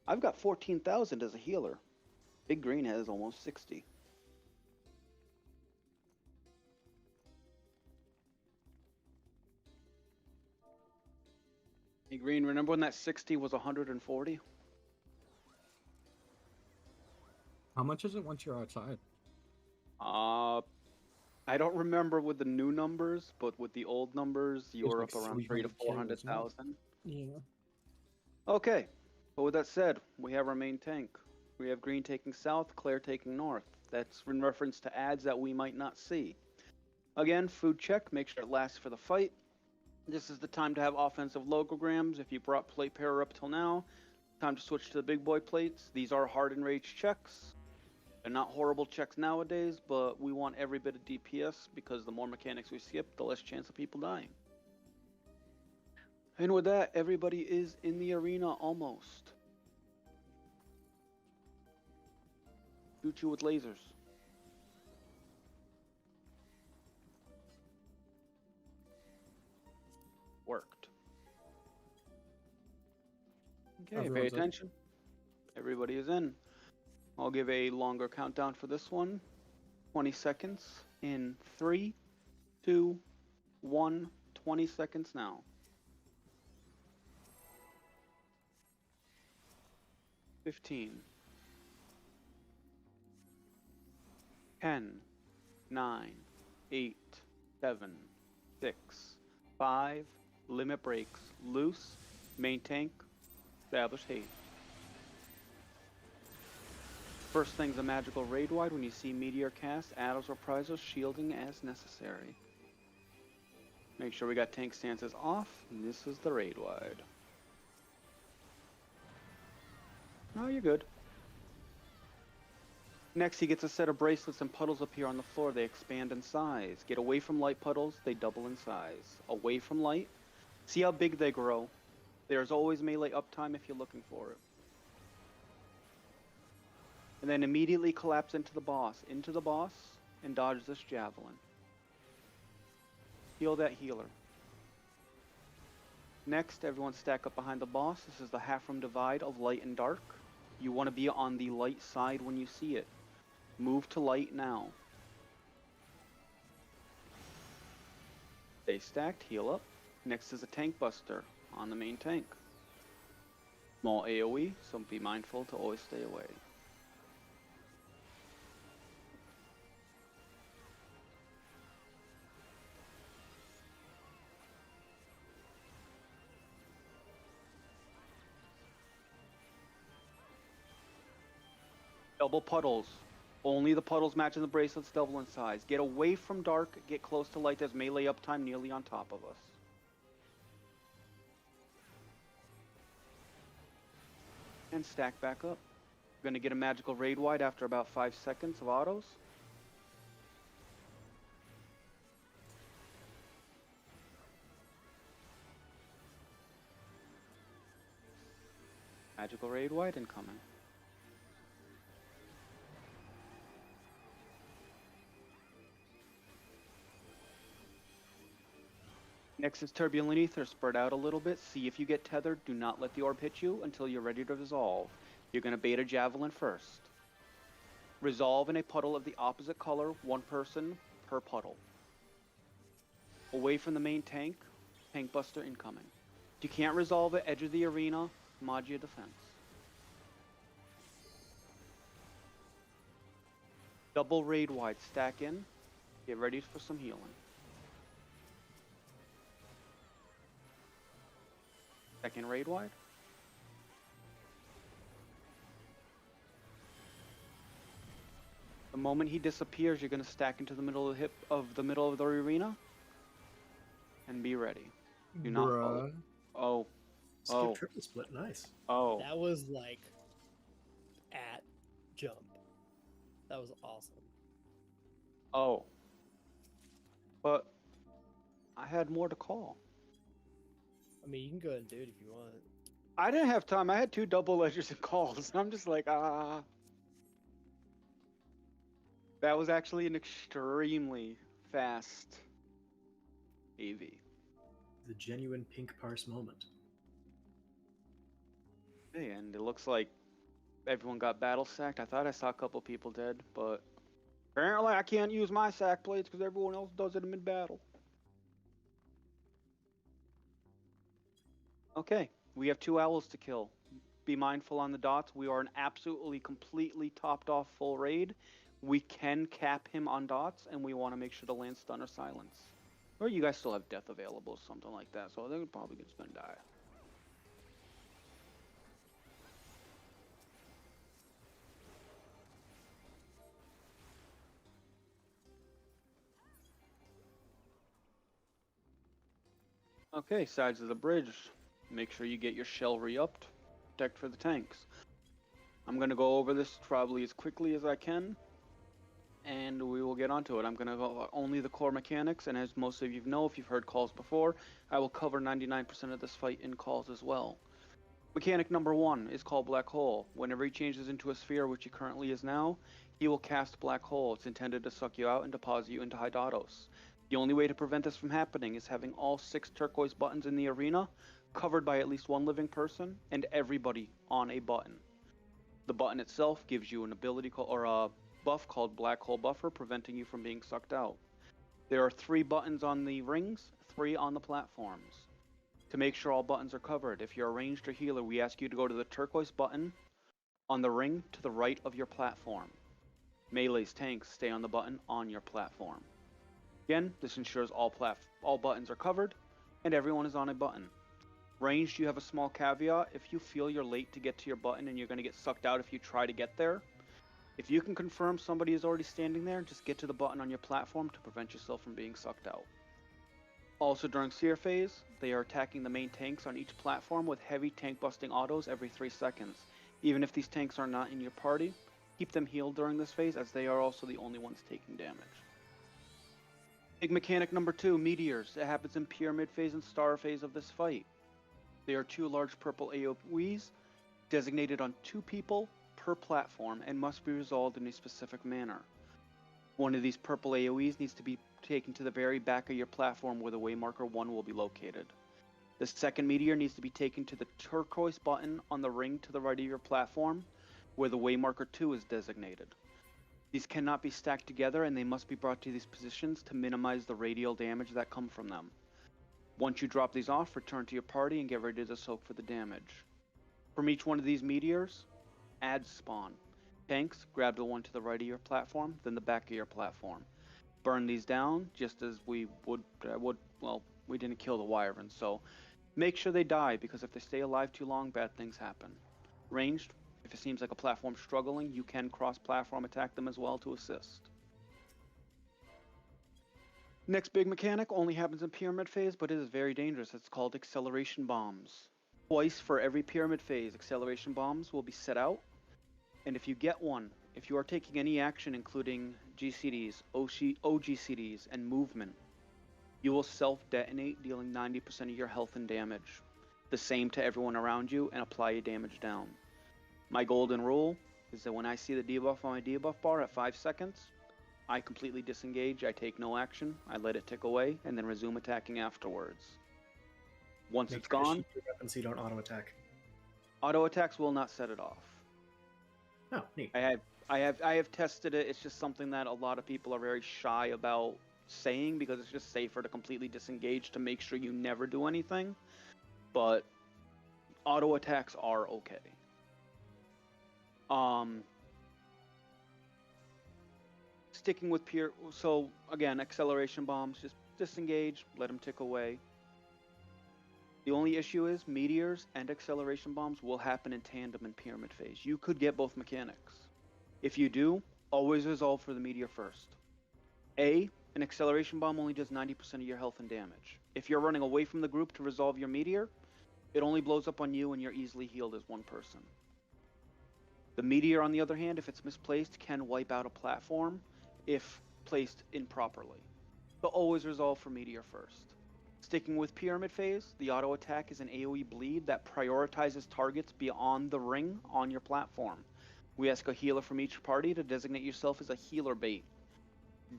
I've got 14,000 as a healer. Big Green has almost 60. Big Green, remember when that 60 was 140? How much is it once you're outside? I don't remember with the new numbers, but with the old numbers, you were like up around 3 to 300K, wasn't it? 400,000. Yeah. Okay, but with that said, we have our main tank. We have Green taking south, Claire taking north. That's in reference to ads that we might not see. Again, food check, make sure it lasts for the fight. This is the time to have offensive logograms. If you brought plate pair up till now, time to switch to the big boy plates. These are hard and rage checks. They're not horrible checks nowadays, but we want every bit of DPS because the more mechanics we skip, the less chance of people dying. And with that, everybody is in the arena almost. Shoot you with lasers. Worked. Okay, pay Everyone's in. attention. Everybody is in. I'll give a longer countdown for this one. 20 seconds in 3, 2, 1. 20 seconds now. 15. 10, 9, 8, 7, 6, 5, limit breaks, loose, main tank, establish hate. First thing's a magical raid wide. When you see meteor cast, addles, reprisals, shielding as necessary. Make sure we got tank stances off, and this is the raid wide. Oh, you're good. Next, he gets a set of bracelets and puddles appear on the floor. They expand in size. Get away from light puddles, they double in size. Away from light, see how big they grow. There's always melee uptime if you're looking for it. And then immediately collapse into the boss, and dodge this javelin. Heal that healer. Next, everyone stack up behind the boss. This is the half room divide of light and dark. You want to be on the light side when you see it. Move to light now. Stay stacked, heal up. Next is a tank buster on the main tank. Small AoE, so be mindful to always stay away. Double puddles. Only the puddles matching the bracelets double in size. Get away from dark, get close to light. There's melee uptime nearly on top of us. And stack back up. We're gonna get a magical raid wide after about 5 seconds of autos. Magical raid wide incoming. Next is Turbulent Ether. Spread out a little bit. See if you get tethered. Do not let the orb hit you until you're ready to resolve. You're going to bait a javelin first. Resolve in a puddle of the opposite color, one person per puddle. Away from the main tank, tank buster incoming. If you can't resolve it, edge of the arena, mod your defense. Double raid wide, stack in. Get ready for some healing. Second raid wide. The moment he disappears, you're gonna stack into the middle of the arena, and be ready. Do not follow. Oh, Skip triple split, nice. oh. That was like at jump. That was awesome. Oh. But I had more to call. I mean, you can go ahead and do it if you want. I didn't have time. I had 2 double ledgers and calls. I'm just like, That was actually an extremely fast AV. The genuine pink parse moment. Hey, and it looks like everyone got battle sacked. I thought I saw a couple people dead, but apparently I can't use my sack blades because everyone else does it in mid-battle. Okay, we have 2 owls to kill. Be mindful on the dots. We are an absolutely, completely topped off full raid. We can cap him on dots, and we want to make sure to land stun or silence. Or you guys still have death available, something like that, so they're probably just gonna die. Okay, sides of the bridge. Make sure you get your shell re-upped. Protect for the tanks. I'm gonna go over this probably as quickly as I can, and we will get onto it. I'm gonna go only the core mechanics, and as most of you know, if you've heard calls before, I will cover 99% of this fight in calls as well. Mechanic number 1 is called Black Hole. Whenever he changes into a sphere, which he currently is now, he will cast Black Hole. It's intended to suck you out and deposit you into Hydatos. The only way to prevent this from happening is having all 6 turquoise buttons in the arena covered by at least 1 living person and everybody on a button. The button itself gives you an ability or a buff called Black Hole Buffer, preventing you from being sucked out. There are 3 buttons on the rings, 3 on the platforms. To make sure all buttons are covered, if you're a ranged or healer, we ask you to go to the turquoise button on the ring to the right of your platform. Melee's tanks stay on the button on your platform. Again, this ensures all buttons are covered and everyone is on a button. Ranged, you have a small caveat. If you feel you're late to get to your button and you're going to get sucked out if you try to get there, if you can confirm somebody is already standing there, just get to the button on your platform to prevent yourself from being sucked out. Also during Seer phase, they are attacking the main tanks on each platform with heavy tank busting autos every 3 seconds. Even if these tanks are not in your party, keep them healed during this phase as they are also the only ones taking damage. Big mechanic number 2, Meteors. It happens in Pyramid phase and Star phase of this fight. They are 2 large purple AoEs designated on 2 people per platform and must be resolved in a specific manner. One of these purple AoEs needs to be taken to the very back of your platform where the waymarker 1 will be located. The second meteor needs to be taken to the turquoise button on the ring to the right of your platform where the waymarker 2 is designated. These cannot be stacked together and they must be brought to these positions to minimize the radial damage that come from them. Once you drop these off, return to your party and get ready to soak for the damage. From each one of these meteors, adds spawn. Tanks, grab the one to the right of your platform, then the back of your platform. Burn these down just as we would well, we didn't kill the wyvern, so make sure they die because if they stay alive too long, bad things happen. Ranged, If it seems like a platform's struggling, you can cross-platform attack them as well to assist. Next big mechanic only happens in pyramid phase, but it is very dangerous. It's called acceleration bombs. Twice for every pyramid phase, acceleration bombs will be set out. And if you get one, if you are taking any action including GCDs, OGCDs, and movement, you will self-detonate, dealing 90% of your health and damage. The same to everyone around you, and apply your damage down. My golden rule is that when I see the debuff on my debuff bar at 5 seconds, I completely disengage, I take no action, I let it tick away, and then resume attacking afterwards. Once Make it's sure to gone, shoot your weapon so you don't auto attack. auto attacks will not set it off. Oh, neat. I have tested it. It's just something that a lot of people are very shy about saying because it's just safer to completely disengage to make sure you never do anything. But auto attacks are okay. Sticking with so again, acceleration bombs, just disengage, let them tick away. The only issue is meteors and acceleration bombs will happen in tandem in pyramid phase. You could get both mechanics. If you do, always resolve for the meteor first. An acceleration bomb only does 90% of your health and damage. If you're running away from the group to resolve your meteor, it only blows up on you and you're easily healed as one person. The meteor, on the other hand, if it's misplaced, can wipe out a platform if placed improperly. But always resolve for meteor first. Sticking with pyramid phase, the auto attack is an AoE bleed that prioritizes targets beyond the ring on your platform. We ask a healer from each party to designate yourself as a healer bait.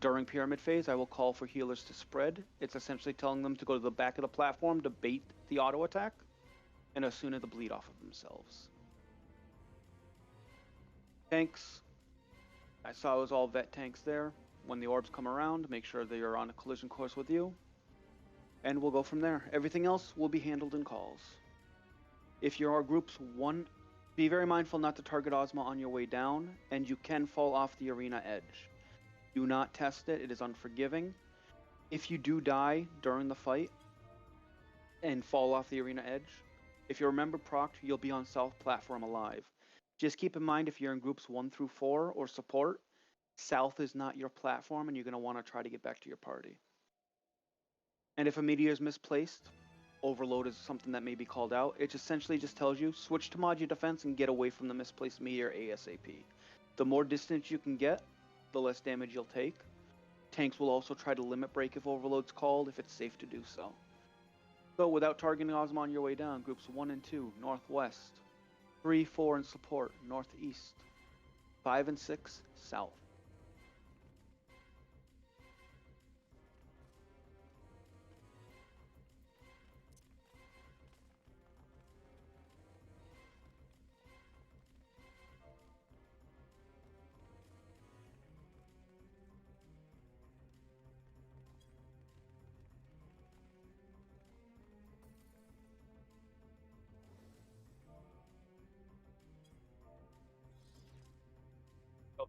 During pyramid phase, I will call for healers to spread. It's essentially telling them to go to the back of the platform to bait the auto attack, and as soon as the bleed off of themselves. Tanks. I saw it was all vet tanks there. When the orbs come around, make sure they are on a collision course with you. And we'll go from there. Everything else will be handled in calls. If your group's one, be very mindful not to target Ozma on your way down, and you can fall off the arena edge. Do not test it, it is unforgiving. If you do die during the fight and fall off the arena edge, if you remember proc, you'll be on south platform alive. Just keep in mind if you're in groups 1 through 4 or support, south is not your platform and you're going to want to try to get back to your party. And if a meteor is misplaced, overload is something that may be called out. It essentially just tells you, switch to mod your defense and get away from the misplaced meteor ASAP. The more distance you can get, the less damage you'll take. Tanks will also try to limit break if overload's called, if it's safe to do so. So without targeting Ozma on your way down, groups 1 and 2, northwest. 3, 4 in support, northeast. 5 and 6, south.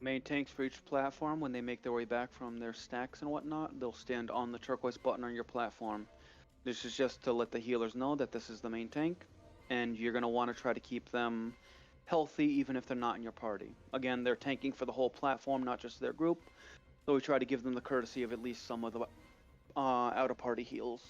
Main tanks for each platform, when they make their way back from their stacks and whatnot, they'll stand on the turquoise button on your platform. This is just to let the healers know that this is the main tank, and you're going to want to try to keep them healthy even if they're not in your party. Again, they're tanking for the whole platform, not just their group, so we try to give them the courtesy of at least some of the out-of-party heals.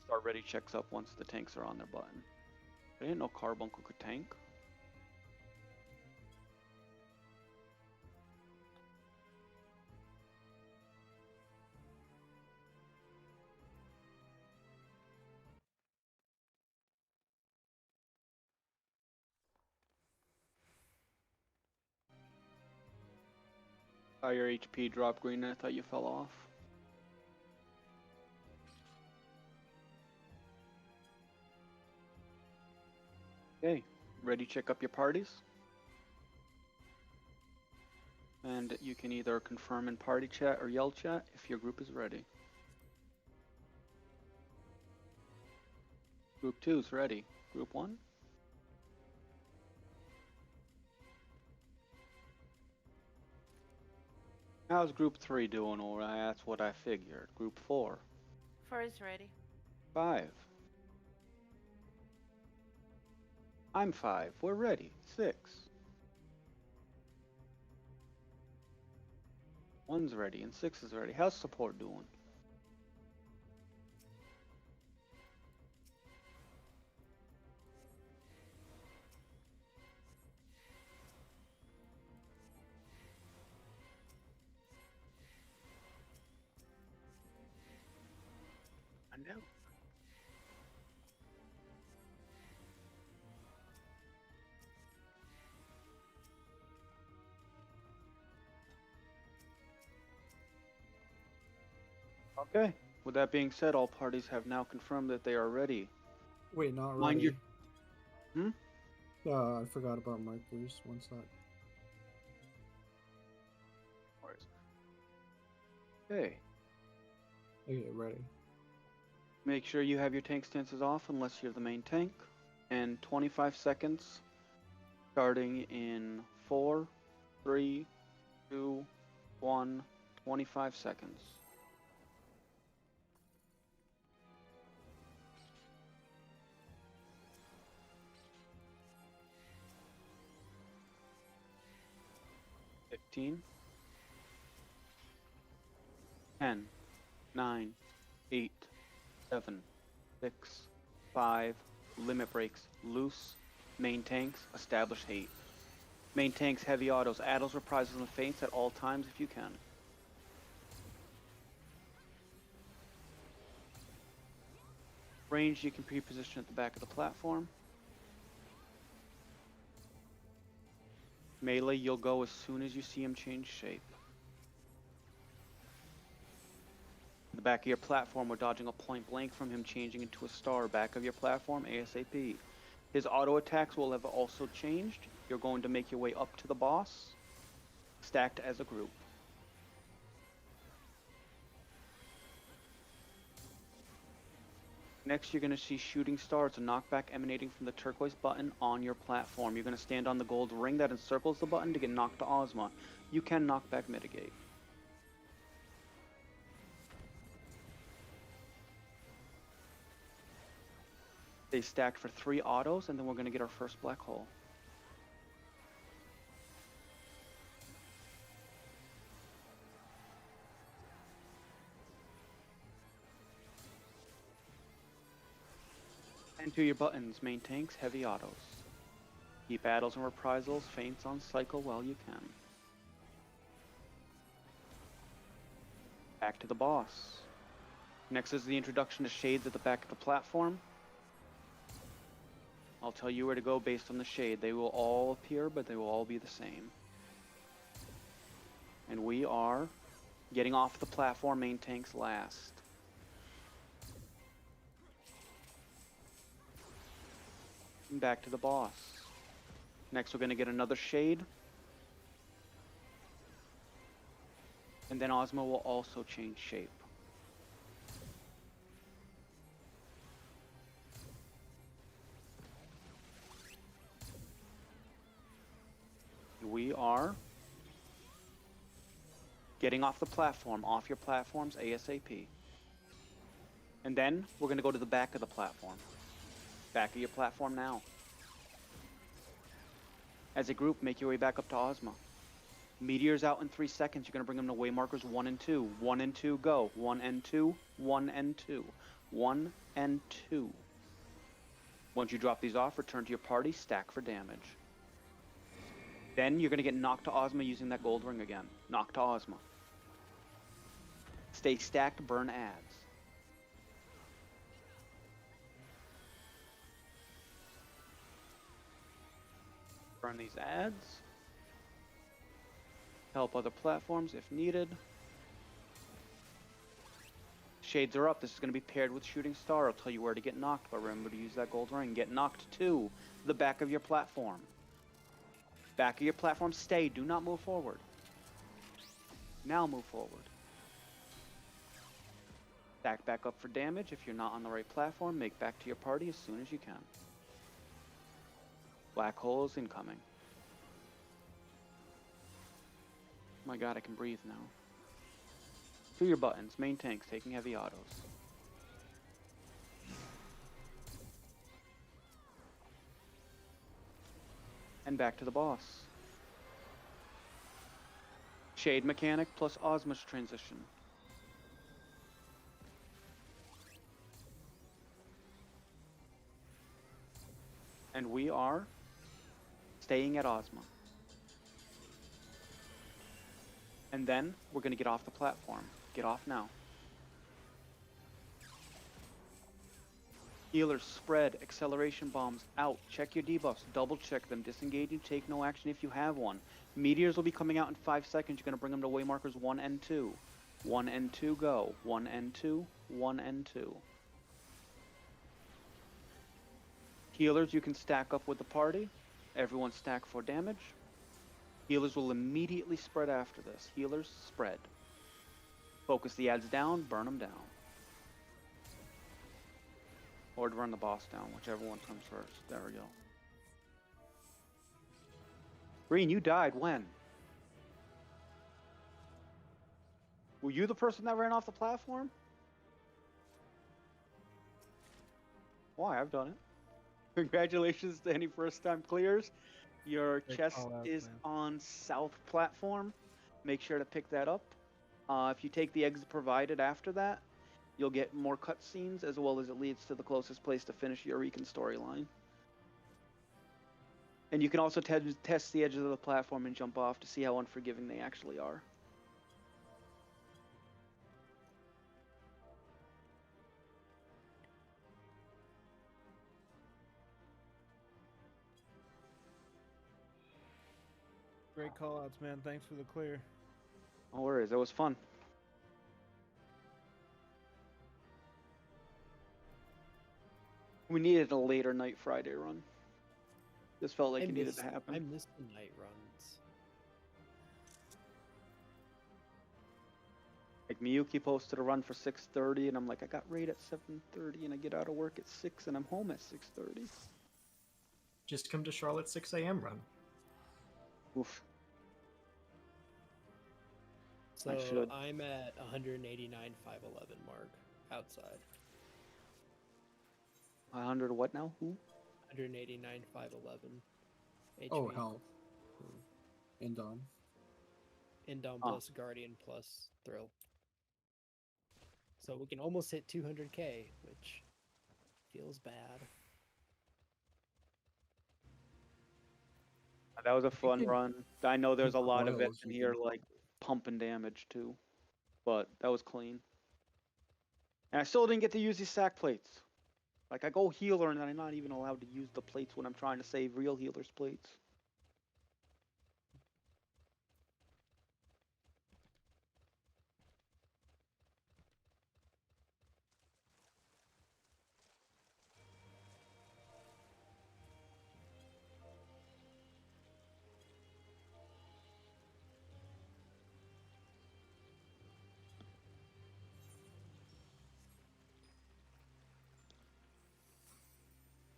Start ready checks up once the tanks are on their button. I didn't know Carbuncle could tank. Oh, your HP dropped green and I thought you fell off. Okay, ready check up your parties. And you can either confirm in party chat or yell chat if your group is ready. Group 2 is ready. Group 1? How's Group 3 doing? Alright, that's what I figured. Group 4. 4 is ready. 5. I'm 5. We're ready. 6. 1's ready and 6 is ready. How's support doing? I know. Okay. With that being said, all parties have now confirmed that they are ready. Wait, not Mind ready. Hmm? I forgot about markers. One sec. Okay. Okay, ready. Make sure you have your tank stances off unless you're the main tank. And 25 seconds starting in 4, 3, 2, 1, 25 seconds. Fifteen, 10, 9, 8, 7, 6, 5, limit breaks, loose, main tanks, establish hate. Main tanks, heavy autos, addles, reprisals, and feints at all times if you can. Range, you can pre-position at the back of the platform. Melee, you'll go as soon as you see him change shape. The back of your platform, we're dodging a point blank from him changing into a star. Back of your platform, ASAP. His auto attacks will have also changed. You're going to make your way up to the boss, stacked as a group. Next, you're going to see shooting star. It's a knockback emanating from the turquoise button on your platform. You're going to stand on the gold ring that encircles the button to get knocked to Ozma. You can knockback mitigate. They stacked for 3 autos, and then we're going to get our first black hole. And to your buttons, main tanks, heavy autos. Keep battles and reprisals, feints on cycle while you can. Back to the boss. Next is the introduction to shades at the back of the platform. I'll tell you where to go based on the shade. They will all appear, but they will all be the same. And we are getting off the platform, main tanks last. And back to the boss. Next we're going to get another shade. And then Ozma will also change shape. We are getting off the platform, off your platforms ASAP. And then we're going to go to the back of the platform. Back of your platform now. As a group, make your way back up to Ozma. Meteors out in 3 seconds. You're going to bring them to way markers 1 and 2. 1 and 2, go. 1 and 2, 1 and 2. 1 and 2. Once you drop these off, return to your party, stack for damage. Then you're going to get knocked to Ozma using that gold ring again. Knock to Ozma. Stay stacked, burn adds. Burn these adds. Help other platforms if needed. Shades are up. This is going to be paired with Shooting Star. I'll tell you where to get knocked, but remember to use that gold ring. Get knocked to the back of your platform. Back of your platform, stay. Do not move forward. Now move forward. Stack back up for damage. If you're not on the right platform, make back to your party as soon as you can. Black holes incoming. My god, I can breathe now. To your buttons. Main tanks taking heavy autos. And back to the boss. Shade mechanic plus osmos transition. And we are staying at Ozma. And then we're going to get off the platform. Get off now. Healers, spread, acceleration bombs out. Check your debuffs. Double check them. Disengage and take no action if you have one. Meteors will be coming out in 5 seconds. You're going to bring them to waymarkers 1 and 2. 1 and 2 go. 1 and 2. 1 and 2. Healers, you can stack up with the party. Everyone stack for damage. Healers will immediately spread after this. Healers, spread. Focus the ads down, burn them down. Or run the boss down, whichever one comes first. There we go. Green, you died when? Were you the person that ran off the platform? Why? I've done it. Congratulations to any first-time clears. Your Great chest call out, is man. on south platform. Make sure to pick that up. If you take the exit provided after that, you'll get more cutscenes, as well as it leads to the closest place to finish your Recon storyline. And you can also test the edges of the platform and jump off to see how unforgiving they actually are. Great call outs, man. Thanks for the clear. No worries, it was fun. We needed a later night Friday run. This felt like it needed to happen. I miss the night runs. Like Miyuki posted a run for 6:30, and I'm like, I got raid at 7:30, and I get out of work at 6, and I'm home at 6:30. Just come to Charlotte 6 a.m. run. Oof. So should. I'm at 189,511 mark outside. 100 what now? Who? 189,511 HP. Oh, hell. Indom. Indom Ah. plus Guardian plus Thrill. So we can almost hit 200k, which feels bad. That was a fun can- run. I know there's a lot of it Coils in we here, can like pumping damage too, but that was clean. And I still didn't get to use these sack plates. Like I go healer, and I'm not even allowed to use the plates when I'm trying to save real healers' plates.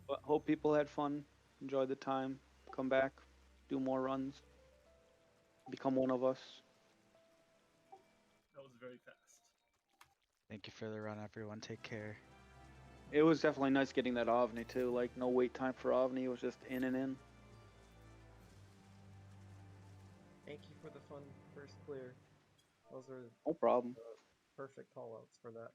But hope people had fun, enjoyed the time, come back, do more runs, become one of us. That was very fast. Thank you for the run, everyone. Take care. It was definitely nice getting that Ovni too. Like no wait time for Ovni. It was just in and in. Thank you for the fun first clear. Those are No problem. perfect callouts for that.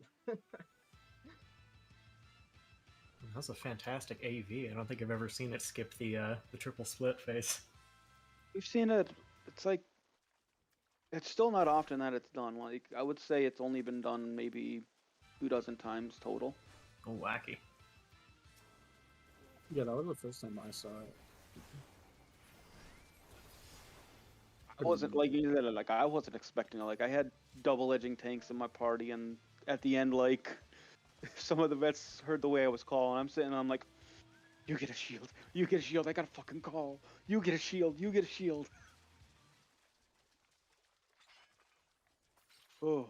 That's a fantastic AV. I don't think I've ever seen it skip the triple split phase. We've seen it. It's like it's still not often that it's done. Like I would say it's only been done maybe 24 times total. Oh, wacky. Yeah, that was the first time I saw it. I wasn't like you said. Like I wasn't expecting it. Like I had double edging tanks in my party, and at the end, like some of the vets heard the way I was calling. I'm sitting, and I'm like, "You get a shield. You get a shield. I got a fucking call. You get a shield. You get a shield." Oh.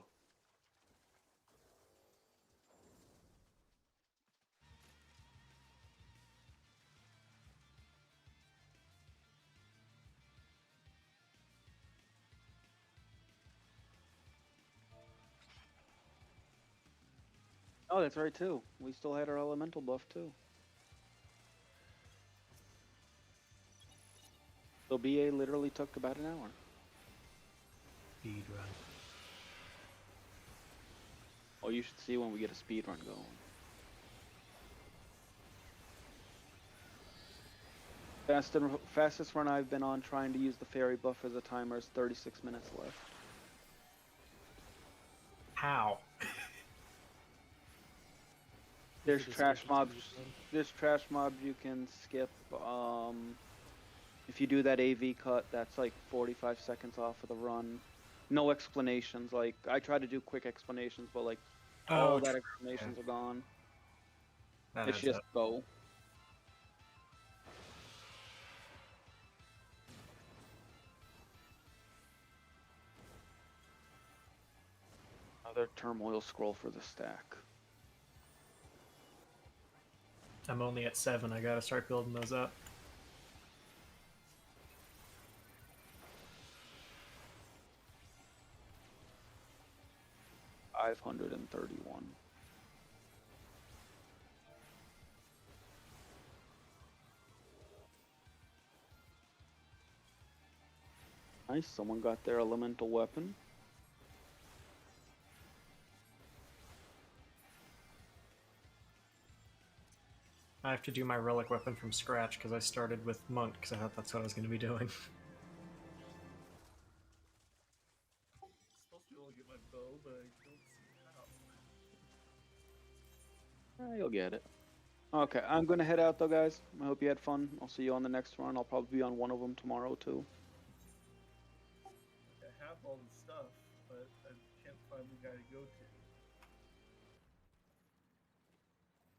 Oh, that's right too. We still had our elemental buff too. So BA literally took about an hour. Speed run. Oh, you should see when we get a speed run going. Fastest run I've been on trying to use the fairy buff as a timer is 36 minutes left. How? There's Just trash skip mobs. speed run. There's trash mobs you can skip. If you do that AV cut, that's like 45 seconds off of the run. No explanations. Like I try to do quick explanations, but like all that explanations are gone. That It's adds just up. go. Another turmoil scroll for the stack. I'm only at 7. I gotta start building those up. $531. Nice, someone got their elemental weapon. I have to do my relic weapon from scratch because I started with monk because I thought that's what I was going to be doing. Supposed to only get my bow, but I don't see how. You'll get it. Okay, I'm gonna head out though, guys. I hope you had fun. I'll see you on the next run. I'll probably be on one of them tomorrow too. I have all the stuff, but I can't find the guy to go to.